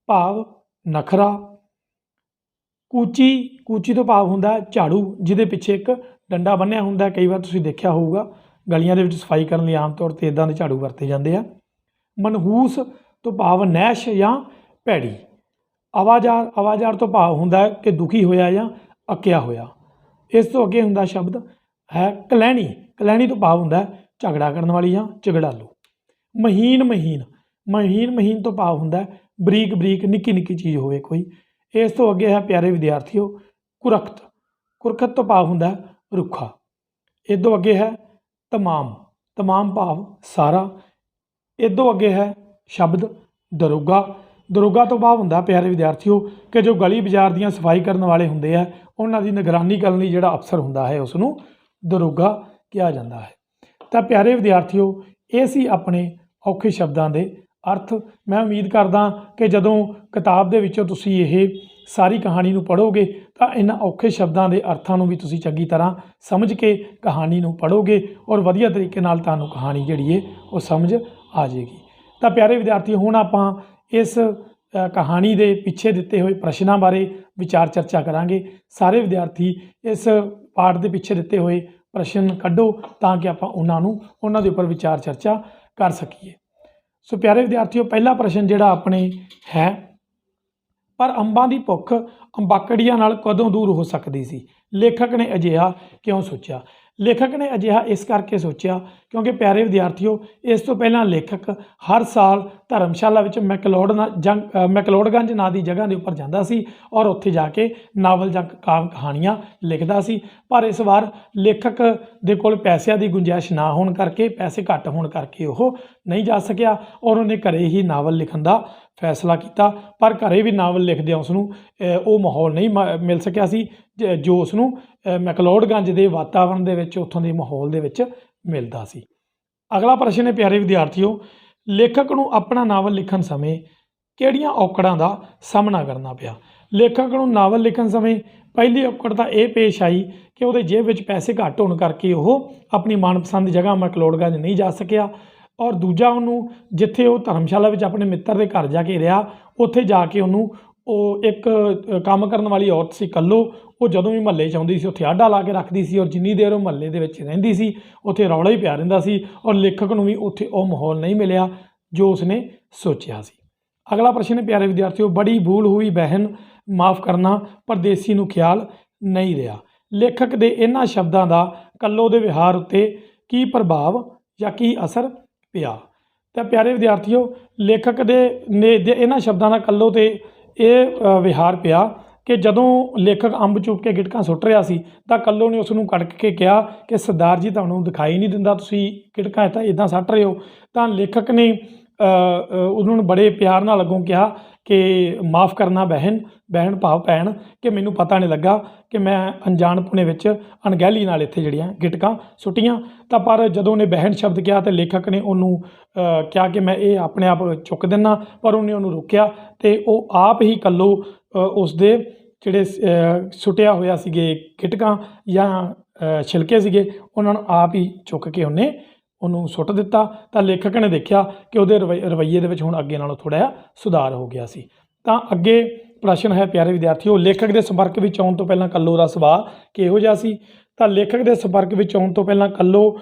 ਭਾਵ ਨਖਰਾ। ਕੂਚੀ, ਕੂਚੀ ਤੋਂ ਭਾਵ ਹੁੰਦਾ ਝਾੜੂ, ਜਿਹਦੇ ਪਿੱਛੇ ਇੱਕ ਡੰਡਾ ਬੰਨ੍ਹਿਆ ਹੁੰਦਾ। ਕਈ ਵਾਰ ਤੁਸੀਂ ਦੇਖਿਆ ਹੋਊਗਾ ਗਲੀਆਂ ਦੇ ਵਿੱਚ ਸਫਾਈ ਕਰਨ ਲਈ ਆਮ ਤੌਰ 'ਤੇ ਇੱਦਾਂ ਦੇ ਝਾੜੂ ਵਰਤੇ ਜਾਂਦੇ ਆ। ਮਨਹੂਸ ਤੋਂ ਭਾਵ ਨੈਸ਼ ਜਾਂ ਭੈੜੀ। ਆਵਾਜ਼ਾਰ, ਆਵਾਜ਼ਾਰ ਤੋਂ ਭਾਵ ਹੁੰਦਾ ਕਿ ਦੁਖੀ ਹੋਇਆ ਜਾਂ ਅੱਕਿਆ ਹੋਇਆ। ਇਸ ਤੋਂ ਅੱਗੇ ਹੁੰਦਾ ਸ਼ਬਦ ਹੈ ਕਲੈਣੀ। ਕਲੈਣੀ ਤੋਂ ਭਾਵ ਹੁੰਦਾ ਝਗੜਾ ਕਰਨ ਵਾਲੀ ਜਾਂ ਝਗੜਾਲੂ। ਮਹੀਨ ਮਹੀਨ, ਮਹੀਨ ਮਹੀਨ ਤੋਂ ਭਾਵ ਹੁੰਦਾ ਬਰੀਕ ਬਰੀਕ ਨਿੱਕੀ ਨਿੱਕੀ ਚੀਜ਼ ਹੋਵੇ ਕੋਈ। ਇਸ ਤੋਂ ਅੱਗੇ ਹੈ ਪਿਆਰੇ ਵਿਦਿਆਰਥੀਓ ਕੁਰਖਤ। ਕੁਰਖਤ ਤੋਂ ਭਾਵ ਹੁੰਦਾ ਰੁੱਖਾ। ਇਹ ਤੋਂ ਅੱਗੇ ਹੈ ਤਮਾਮ। ਤਮਾਮ ਭਾਵ ਸਾਰਾ। ਇਹ ਤੋਂ ਅੱਗੇ ਹੈ ਸ਼ਬਦ ਦਰੋਗਾ। ਦਰੋਗਾ ਤੋਂ ਭਾਵ ਹੁੰਦਾ ਪਿਆਰੇ ਵਿਦਿਆਰਥੀਓ ਕਿ ਜੋ ਗਲੀ ਬਾਜ਼ਾਰ ਦੀਆਂ ਸਫਾਈ ਕਰਨ ਵਾਲੇ ਹੁੰਦੇ ਆ, ਉਹਨਾਂ ਦੀ ਨਿਗਰਾਨੀ ਕਰਨ ਲਈ ਜਿਹੜਾ ਅਫਸਰ ਹੁੰਦਾ ਹੈ ਉਸ ਨੂੰ ਦਰੋਗਾ ਕਿਹਾ ਜਾਂਦਾ ਹੈ। ਤਾਂ ਪਿਆਰੇ ਵਿਦਿਆਰਥੀਓ ਇਹ ਸੀ ਆਪਣੇ ਔਖੇ ਸ਼ਬਦਾਂ ਦੇ ਅਰਥ। ਮੈਂ ਉਮੀਦ ਕਰਦਾ ਕਿ ਜਦੋਂ ਕਿਤਾਬ ਦੇ ਵਿੱਚੋਂ ਤੁਸੀਂ ਇਹ ਸਾਰੀ ਕਹਾਣੀ ਨੂੰ ਪੜ੍ਹੋਗੇ ਤਾਂ ਇਹਨਾਂ ਔਖੇ ਸ਼ਬਦਾਂ ਦੇ ਅਰਥਾਂ ਨੂੰ ਵੀ ਤੁਸੀਂ ਚੰਗੀ ਤਰ੍ਹਾਂ ਸਮਝ ਕੇ ਕਹਾਣੀ ਨੂੰ ਪੜ੍ਹੋਗੇ ਔਰ ਵਧੀਆ ਤਰੀਕੇ ਨਾਲ ਤੁਹਾਨੂੰ ਕਹਾਣੀ ਜਿਹੜੀ ਹੈ ਉਹ ਸਮਝ ਆ ਜਾਏਗੀ। ਤਾਂ ਪਿਆਰੇ ਵਿਦਿਆਰਥੀ ਹੁਣ ਆਪਾਂ ਇਸ ਕਹਾਣੀ ਦੇ ਪਿੱਛੇ ਦਿੱਤੇ ਹੋਏ ਪ੍ਰਸ਼ਨਾਂ ਬਾਰੇ ਵਿਚਾਰ ਚਰਚਾ ਕਰਾਂਗੇ। ਸਾਰੇ ਵਿਦਿਆਰਥੀ ਇਸ ਪਾਠ ਦੇ ਪਿੱਛੇ ਦਿੱਤੇ ਹੋਏ ਪ੍ਰਸ਼ਨ ਕੱਢੋ ਤਾਂ ਕਿ ਆਪਾਂ ਉਹਨਾਂ ਦੇ ਉੱਪਰ ਵਿਚਾਰ ਚਰਚਾ ਕਰ ਸਕੀਏ। ਸੋ ਪਿਆਰੇ ਵਿਦਿਆਰਥੀਓ ਪਹਿਲਾ ਪ੍ਰਸ਼ਨ ਜਿਹੜਾ ਆਪਣੇ ਹੈ, ਪਰ ਅੰਬਾਂ ਦੀ ਭੁੱਖ ਅੰਬਾਕੜੀਆਂ ਨਾਲ ਕਦੋਂ ਦੂਰ ਹੋ ਸਕਦੀ ਸੀ? ਲੇਖਕ ਨੇ ਅਜਿਹਾ ਕਿਉਂ ਸੋਚਿਆ? ਲੇਖਕ ਨੇ ਅਜਿਹਾ ਇਸ ਕਰਕੇ ਸੋਚਿਆ ਕਿਉਂਕਿ ਪਿਆਰੇ ਵਿਦਿਆਰਥੀਓ ਇਸ ਤੋਂ ਪਹਿਲਾਂ ਲੇਖਕ ਹਰ ਸਾਲ ਧਰਮਸ਼ਾਲਾ ਵਿੱਚ ਮੈਕਲੋਡਗੰਜ ਨਾਂ ਦੀ ਜਗ੍ਹਾ ਦੇ ਉੱਪਰ ਜਾਂਦਾ ਸੀ ਔਰ ਉੱਥੇ ਜਾ ਕੇ ਨਾਵਲ ਜਾਂ ਕਾਵਿ ਕਹਾਣੀਆਂ ਲਿਖਦਾ ਸੀ। ਪਰ ਇਸ ਵਾਰ ਲੇਖਕ ਦੇ ਕੋਲ ਪੈਸਿਆਂ ਦੀ ਗੁੰਜਾਇਸ਼ ਨਾ ਹੋਣ ਕਰਕੇ, ਪੈਸੇ ਘੱਟ ਹੋਣ ਕਰਕੇ ਉਹ ਨਹੀਂ ਜਾ ਸਕਿਆ ਔਰ ਉਹਨੇ ਘਰੇ ਹੀ ਨਾਵਲ ਲਿਖਣ ਦਾ ਫੈਸਲਾ ਕੀਤਾ। ਪਰ ਘਰੇ ਵੀ ਨਾਵਲ ਲਿਖਦਿਆਂ ਉਸਨੂੰ ਉਹ ਮਾਹੌਲ ਨਹੀਂ ਮਿਲ ਸਕਿਆ ਸੀ ਜੋ ਉਸਨੂੰ ਮੈਕਲੋਡਗੰਜ ਦੇ ਵਾਤਾਵਰਣ ਦੇ ਵਿੱਚ, ਉੱਥੋਂ ਦੇ ਮਾਹੌਲ ਦੇ ਵਿੱਚ ਮਿਲਦਾ ਸੀ। ਅਗਲਾ ਪ੍ਰਸ਼ਨ ਹੈ ਪਿਆਰੇ ਵਿਦਿਆਰਥੀਓ, ਲੇਖਕ ਨੂੰ ਆਪਣਾ ਨਾਵਲ ਲਿਖਣ ਸਮੇਂ ਕਿਹੜੀਆਂ ਔਕੜਾਂ ਦਾ ਸਾਹਮਣਾ ਕਰਨਾ ਪਿਆ? ਲੇਖਕ ਨੂੰ ਨਾਵਲ ਲਿਖਣ ਸਮੇਂ ਪਹਿਲੀ ਔਕੜ ਤਾਂ ਇਹ ਪੇਸ਼ ਆਈ ਕਿ ਉਹਦੇ ਜੇਬ ਵਿੱਚ ਪੈਸੇ ਘੱਟ ਹੋਣ ਕਰਕੇ ਉਹ ਆਪਣੀ ਮਨਪਸੰਦ ਜਗ੍ਹਾ ਮੈਕਲੋਡਗੰਜ ਨਹੀਂ ਜਾ ਸਕਿਆ ਔਰ ਦੂਜਾ ਉਹਨੂੰ ਜਿੱਥੇ ਉਹ ਧਰਮਸ਼ਾਲਾ ਵਿੱਚ ਆਪਣੇ ਮਿੱਤਰ ਦੇ ਘਰ ਜਾ ਕੇ ਰਿਹਾ, ਉੱਥੇ ਜਾ ਕੇ ਉਹਨੂੰ ਉਹ ਇੱਕ ਕੰਮ ਕਰਨ ਵਾਲੀ ਔਰਤ ਸੀ ਕੱਲੋ, ਉਹ ਜਦੋਂ ਵੀ ਮਹੱਲੇ 'ਚ ਆਉਂਦੀ ਸੀ ਉੱਥੇ ਆਡਾ ਲਾ ਕੇ ਰੱਖਦੀ ਸੀ ਔਰ ਜਿੰਨੀ ਦੇਰ ਉਹ ਮਹੱਲੇ ਦੇ ਵਿੱਚ ਰਹਿੰਦੀ ਸੀ ਉੱਥੇ ਰੌਲਾ ਹੀ ਪਿਆ ਰਹਿੰਦਾ ਸੀ ਔਰ ਲੇਖਕ ਨੂੰ ਵੀ ਉੱਥੇ ਉਹ ਮਾਹੌਲ ਨਹੀਂ ਮਿਲਿਆ ਜੋ ਉਸਨੇ ਸੋਚਿਆ ਸੀ। ਅਗਲਾ ਪ੍ਰਸ਼ਨ ਹੈ ਪਿਆਰੇ ਵਿਦਿਆਰਥੀਓ, ਬੜੀ ਭੂਲ ਹੋਈ ਬਹਿਨ ਮਾफ़ ਕਰਨਾ ਪਰਦੇਸੀ ਨੂੰ ਖਿਆਲ ਨਹੀਂ ਰਿਹਾ। ਲੇਖਕ ਦੇ ਇਹਨਾਂ ਸ਼ਬਦਾਂ ਦਾ ਕੱਲੋ ਦੇ ਵਿਹਾਰ ਉੱਤੇ ਕੀ ਪ੍ਰਭਾਵ ਜਾਂ ਕੀ ਅਸਰ ਪਿਆ? ਤਾਂ ਪਿਆਰੇ ਵਿਦਿਆਰਥੀਓ ਲੇਖਕ ਦੇ ਇਹਨਾਂ ਸ਼ਬਦਾਂ ਦਾ ਕੱਲੋ 'ਤੇ ਇਹ ਵਿਹਾਰ ਪਿਆ ਕਿ ਜਦੋਂ ਲੇਖਕ ਅੰਬ ਚੁੱਕ ਕੇ ਗਿਟਕਾਂ ਸੁੱਟ ਰਿਹਾ ਸੀ ਤਾਂ ਕੱਲੋ ਨੇ ਉਸ ਨੂੰ ਕੜਕ ਕੇ ਕਿਹਾ ਕਿ ਸਰਦਾਰ ਜੀ ਤੁਹਾਨੂੰ ਦਿਖਾਈ ਨਹੀਂ ਦਿੰਦਾ, ਤੁਸੀਂ ਗਿਟਕਾਂ ਤਾਂ ਇੱਦਾਂ ਸੱਟ ਰਹੇ ਹੋ। ਤਾਂ ਲੇਖਕ ਨੇ ਉਹਨਾਂ ਨੂੰ ਬੜੇ ਪਿਆਰ ਨਾਲ ਅੱਗੋਂ ਕਿਹਾ ਕਿ ਮਾफ़ ਕਰਨਾ ਬਹਿਨ, ਬਹਿਨ ਭਾਵ ਭੈਣ, ਕਿ ਮੈਨੂੰ ਪਤਾ ਨਹੀਂ ਲੱਗਾ ਕਿ ਮੈਂ ਅਣਜਾਣਪੁਣੇ ਵਿੱਚ ਅਣਗਹਿਲੀ ਨਾਲ ਇੱਥੇ ਜਿਹੜੀਆਂ ਗਿਟਕਾਂ ਸੁੱਟੀਆਂ। ਤਾਂ ਪਰ ਜਦੋਂ ਉਹਨੇ ਬਹਿਨ ਸ਼ਬਦ ਕਿਹਾ ਤਾਂ ਲੇਖਕ ਨੇ ਉਹਨੂੰ ਕਿਹਾ ਕਿ ਮੈਂ ਇਹ ਆਪਣੇ ਆਪ ਚੁੱਕ ਦਿੰਦਾ, ਪਰ ਉਹਨੇ ਉਹਨੂੰ ਰੋਕਿਆ ਅਤੇ ਉਹ ਆਪ ਹੀ ਕੱਲੋ ਉਸਦੇ ਜਿਹੜੇ ਸੁੱਟਿਆ ਹੋਇਆ ਸੀਗੇ ਗਿਟਕਾਂ ਜਾਂ ਛਿਲਕੇ ਸੀਗੇ ਉਹਨਾਂ ਨੂੰ ਆਪ ਹੀ ਚੁੱਕ ਕੇ ਉਹਨੂੰ ਸੁੱਟ ਦਿੱਤਾ। ਤਾਂ ਲੇਖਕ ਨੇ ਦੇਖਿਆ ਕਿ ਉਹਦੇ ਰਵੱਈਏ ਦੇ ਵਿੱਚ ਹੁਣ ਅੱਗੇ ਨਾਲੋਂ ਥੋੜ੍ਹਾ ਜਿਹਾ ਸੁਧਾਰ ਹੋ ਗਿਆ ਸੀ। ਤਾਂ ਅੱਗੇ ਪ੍ਰਸ਼ਨ ਹੈ ਪਿਆਰੇ ਵਿਦਿਆਰਥੀਓ, ਲੇਖਕ ਦੇ ਸੰਪਰਕ ਵਿੱਚ ਆਉਣ ਤੋਂ ਪਹਿਲਾਂ ਕੱਲੋ ਦਾ ਸੁਭਾਅ ਕਿਹੋ ਜਿਹਾ ਸੀ? ਤਾਂ ਲੇਖਕ ਦੇ ਸੰਪਰਕ ਵਿੱਚ ਆਉਣ ਤੋਂ ਪਹਿਲਾਂ ਕੱਲੋ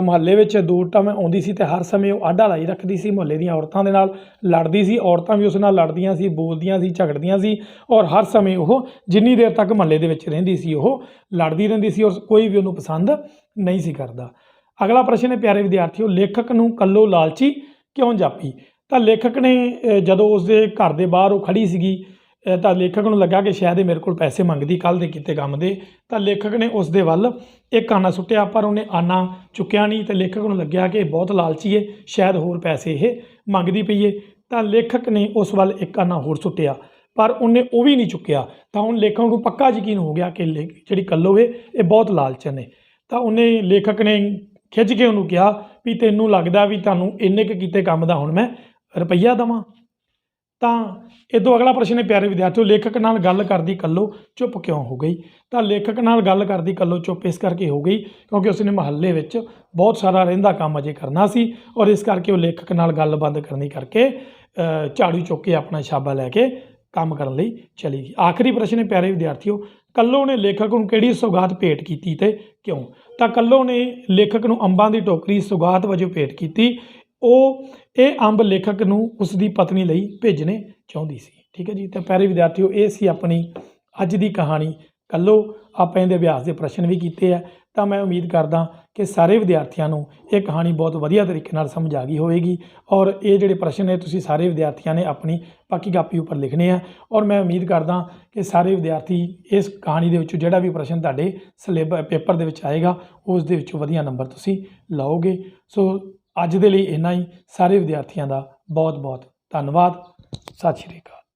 ਮੁਹੱਲੇ ਵਿੱਚ ਦੋ ਟਾਈਮ ਆਉਂਦੀ ਸੀ ਅਤੇ ਹਰ ਸਮੇਂ ਉਹ ਆਡਾ ਲਾਈ ਰੱਖਦੀ ਸੀ, ਮੁਹੱਲੇ ਦੀਆਂ ਔਰਤਾਂ ਦੇ ਨਾਲ ਲੜਦੀ ਸੀ, ਔਰਤਾਂ ਵੀ ਉਸ ਨਾਲ ਲੜਦੀਆਂ ਸੀ, ਬੋਲਦੀਆਂ ਸੀ, ਝਗੜਦੀਆਂ ਸੀ ਔਰ ਹਰ ਸਮੇਂ ਉਹ ਜਿੰਨੀ ਦੇਰ ਤੱਕ ਮੁਹੱਲੇ ਦੇ ਵਿੱਚ ਰਹਿੰਦੀ ਸੀ ਉਹ ਲੜਦੀ ਰਹਿੰਦੀ ਸੀ ਔਰ ਕੋਈ ਵੀ ਉਹਨੂੰ ਪਸੰਦ ਨਹੀਂ ਸੀ ਕਰਦਾ। ਅਗਲਾ ਪ੍ਰਸ਼ਨ ਹੈ ਪਿਆਰੇ ਵਿਦਿਆਰਥੀਓ, ਲੇਖਕ ਨੂੰ ਕੱਲੋ ਲਾਲਚੀ ਕਿਉਂ ਜਾਪੀ? ਤਾਂ ਲੇਖਕ ਨੇ ਜਦੋਂ ਉਸਦੇ ਘਰ ਦੇ ਬਾਹਰ ਉਹ ਖੜੀ ਸੀਗੀ ਤਾਂ ਲੇਖਕ ਨੂੰ ਲੱਗਾ ਕਿ ਸ਼ਾਇਦ ਇਹ ਮੇਰੇ ਕੋਲ ਪੈਸੇ ਮੰਗਦੀ ਕੱਲ੍ਹ ਦੇ ਕੀਤੇ ਕੰਮ ਦੇ। ਤਾਂ ਲੇਖਕ ਨੇ ਉਸ ਦੇ ਵੱਲ ਇੱਕ ਆਨਾ ਸੁੱਟਿਆ, ਪਰ ਉਹਨੇ ਆਨਾ ਚੁੱਕਿਆ ਨਹੀਂ ਅਤੇ ਲੇਖਕ ਨੂੰ ਲੱਗਿਆ ਕਿ ਇਹ ਬਹੁਤ ਲਾਲਚੀ ਹੈ, ਸ਼ਾਇਦ ਹੋਰ ਪੈਸੇ ਇਹ ਮੰਗਦੀ ਪਈ ਹੈ। ਤਾਂ ਲੇਖਕ ਨੇ ਉਸ ਵੱਲ ਇੱਕ ਆਨਾ ਹੋਰ ਸੁੱਟਿਆ, ਪਰ ਉਹਨੇ ਉਹ ਵੀ ਨਹੀਂ ਚੁੱਕਿਆ। ਤਾਂ ਹੁਣ ਲੇਖਕ ਨੂੰ ਪੱਕਾ ਯਕੀਨ ਹੋ ਗਿਆ ਕਿ ਜਿਹੜੀ ਕੱਲੋ ਹੈ ਇਹ ਬਹੁਤ ਲਾਲਚਨ ਹੈ। ਤਾਂ ਲੇਖਕ ਨੇ ਖਿੱਚ ਕੇ ਉਹਨੂੰ ਕਿਹਾ ਵੀ ਤੈਨੂੰ ਲੱਗਦਾ ਵੀ ਤੁਹਾਨੂੰ ਇੰਨੇ ਕੁ ਕੀਤੇ ਕੰਮ ਦਾ ਹੁਣ ਮੈਂ ਰੁਪਈਆ ਦੇਵਾਂ? ਤਾਂ ਇਹ ਤੋਂ ਅਗਲਾ ਪ੍ਰਸ਼ਨ ਹੈ ਪਿਆਰੇ ਵਿਦਿਆਰਥੀਓ, ਲੇਖਕ ਨਾਲ ਗੱਲ ਕਰਦੀ ਕੱਲੋ ਚੁੱਪ ਕਿਉਂ ਹੋ ਗਈ? ਤਾਂ ਲੇਖਕ ਨਾਲ ਗੱਲ ਕਰਦੀ ਕੱਲੋ ਚੁੱਪ ਇਸ ਕਰਕੇ ਹੋ ਗਈ ਕਿਉਂਕਿ ਉਸਨੇ ਮੁਹੱਲੇ ਵਿੱਚ ਬਹੁਤ ਸਾਰਾ ਰਹਿੰਦਾ ਕੰਮ ਅਜੇ ਕਰਨਾ ਸੀ ਔਰ ਇਸ ਕਰਕੇ ਉਹ ਲੇਖਕ ਨਾਲ ਗੱਲ ਬੰਦ ਕਰਨੀ ਕਰਕੇ ਝਾੜੂ ਚੁੱਕ ਕੇ ਆਪਣਾ ਛਾਬਾ ਲੈ ਕੇ ਕੰਮ ਕਰਨ ਲਈ ਚਲੀ ਗਈ। ਆਖਰੀ ਪ੍ਰਸ਼ਨ ਹੈ ਪਿਆਰੇ ਵਿਦਿਆਰਥੀਓ, ਕੱਲੋ ਨੇ ਲੇਖਕ ਨੂੰ ਕਿਹੜੀ ਸੌਗਾਤ ਭੇਟ ਕੀਤੀ ਅਤੇ ਕਿਉਂ? ਤਾਂ ਕੱਲੋ ਨੇ ਲੇਖਕ ਨੂੰ ਅੰਬਾਂ ਦੀ ਟੋਕਰੀ ਸੌਗਾਤ ਵਜੋਂ ਭੇਟ ਕੀਤੀ। ਇਹ ਅੰਬ ਲੇਖਕ ਨੂੰ ਉਸ ਦੀ ਪਤਨੀ ਲਈ ਭੇਜਣੇ ਚਾਹੁੰਦੀ ਸੀ। ਠੀਕ ਹੈ ਜੀ। ਤਾਂ ਪਿਆਰੇ ਵਿਦਿਆਰਥੀਓ, ਇਹ ਸੀ ਆਪਣੀ ਅੱਜ ਦੀ ਕਹਾਣੀ ਕੱਲੋ। ਆਪਾਂ ਇਹਦੇ ਅਭਿਆਸ ਦੇ ਪ੍ਰਸ਼ਨ ਵੀ ਕੀਤੇ ਆ। ਤਾਂ ਮੈਂ ਉਮੀਦ ਕਰਦਾ ਕਿ ਸਾਰੇ ਵਿਦਿਆਰਥੀਆਂ ਨੂੰ ਇਹ ਕਹਾਣੀ ਬਹੁਤ ਵਧੀਆ ਤਰੀਕੇ ਨਾਲ ਸਮਝ ਆ ਗਈ ਹੋਵੇਗੀ ਔਰ ਇਹ ਜਿਹੜੇ ਪ੍ਰਸ਼ਨ ਨੇ ਤੁਸੀਂ ਸਾਰੇ ਵਿਦਿਆਰਥੀਆਂ ਨੇ ਆਪਣੀ ਪੱਕੀ ਕਾਪੀ ਉੱਪਰ ਲਿਖਣੇ ਆ ਔਰ ਮੈਂ ਉਮੀਦ ਕਰਦਾ ਕਿ ਸਾਰੇ ਵਿਦਿਆਰਥੀ ਇਸ ਕਹਾਣੀ ਦੇ ਵਿੱਚੋਂ ਜਿਹੜਾ ਵੀ ਪ੍ਰਸ਼ਨ ਤੁਹਾਡੇ ਪੇਪਰ ਦੇ ਵਿੱਚ ਆਏਗਾ ਉਸ ਦੇ ਵਿੱਚੋਂ ਵਧੀਆ ਨੰਬਰ ਤੁਸੀਂ ਲਓਗੇ। ਸੋ ਅੱਜ ਦੇ ਲਈ ਇੰਨਾ ਹੀ। ਸਾਰੇ ਵਿਦਿਆਰਥੀਆਂ ਦਾ ਬਹੁਤ ਬਹੁਤ ਧੰਨਵਾਦ। ਸਤਿ ਸ਼੍ਰੀ ਅਕਾਲ।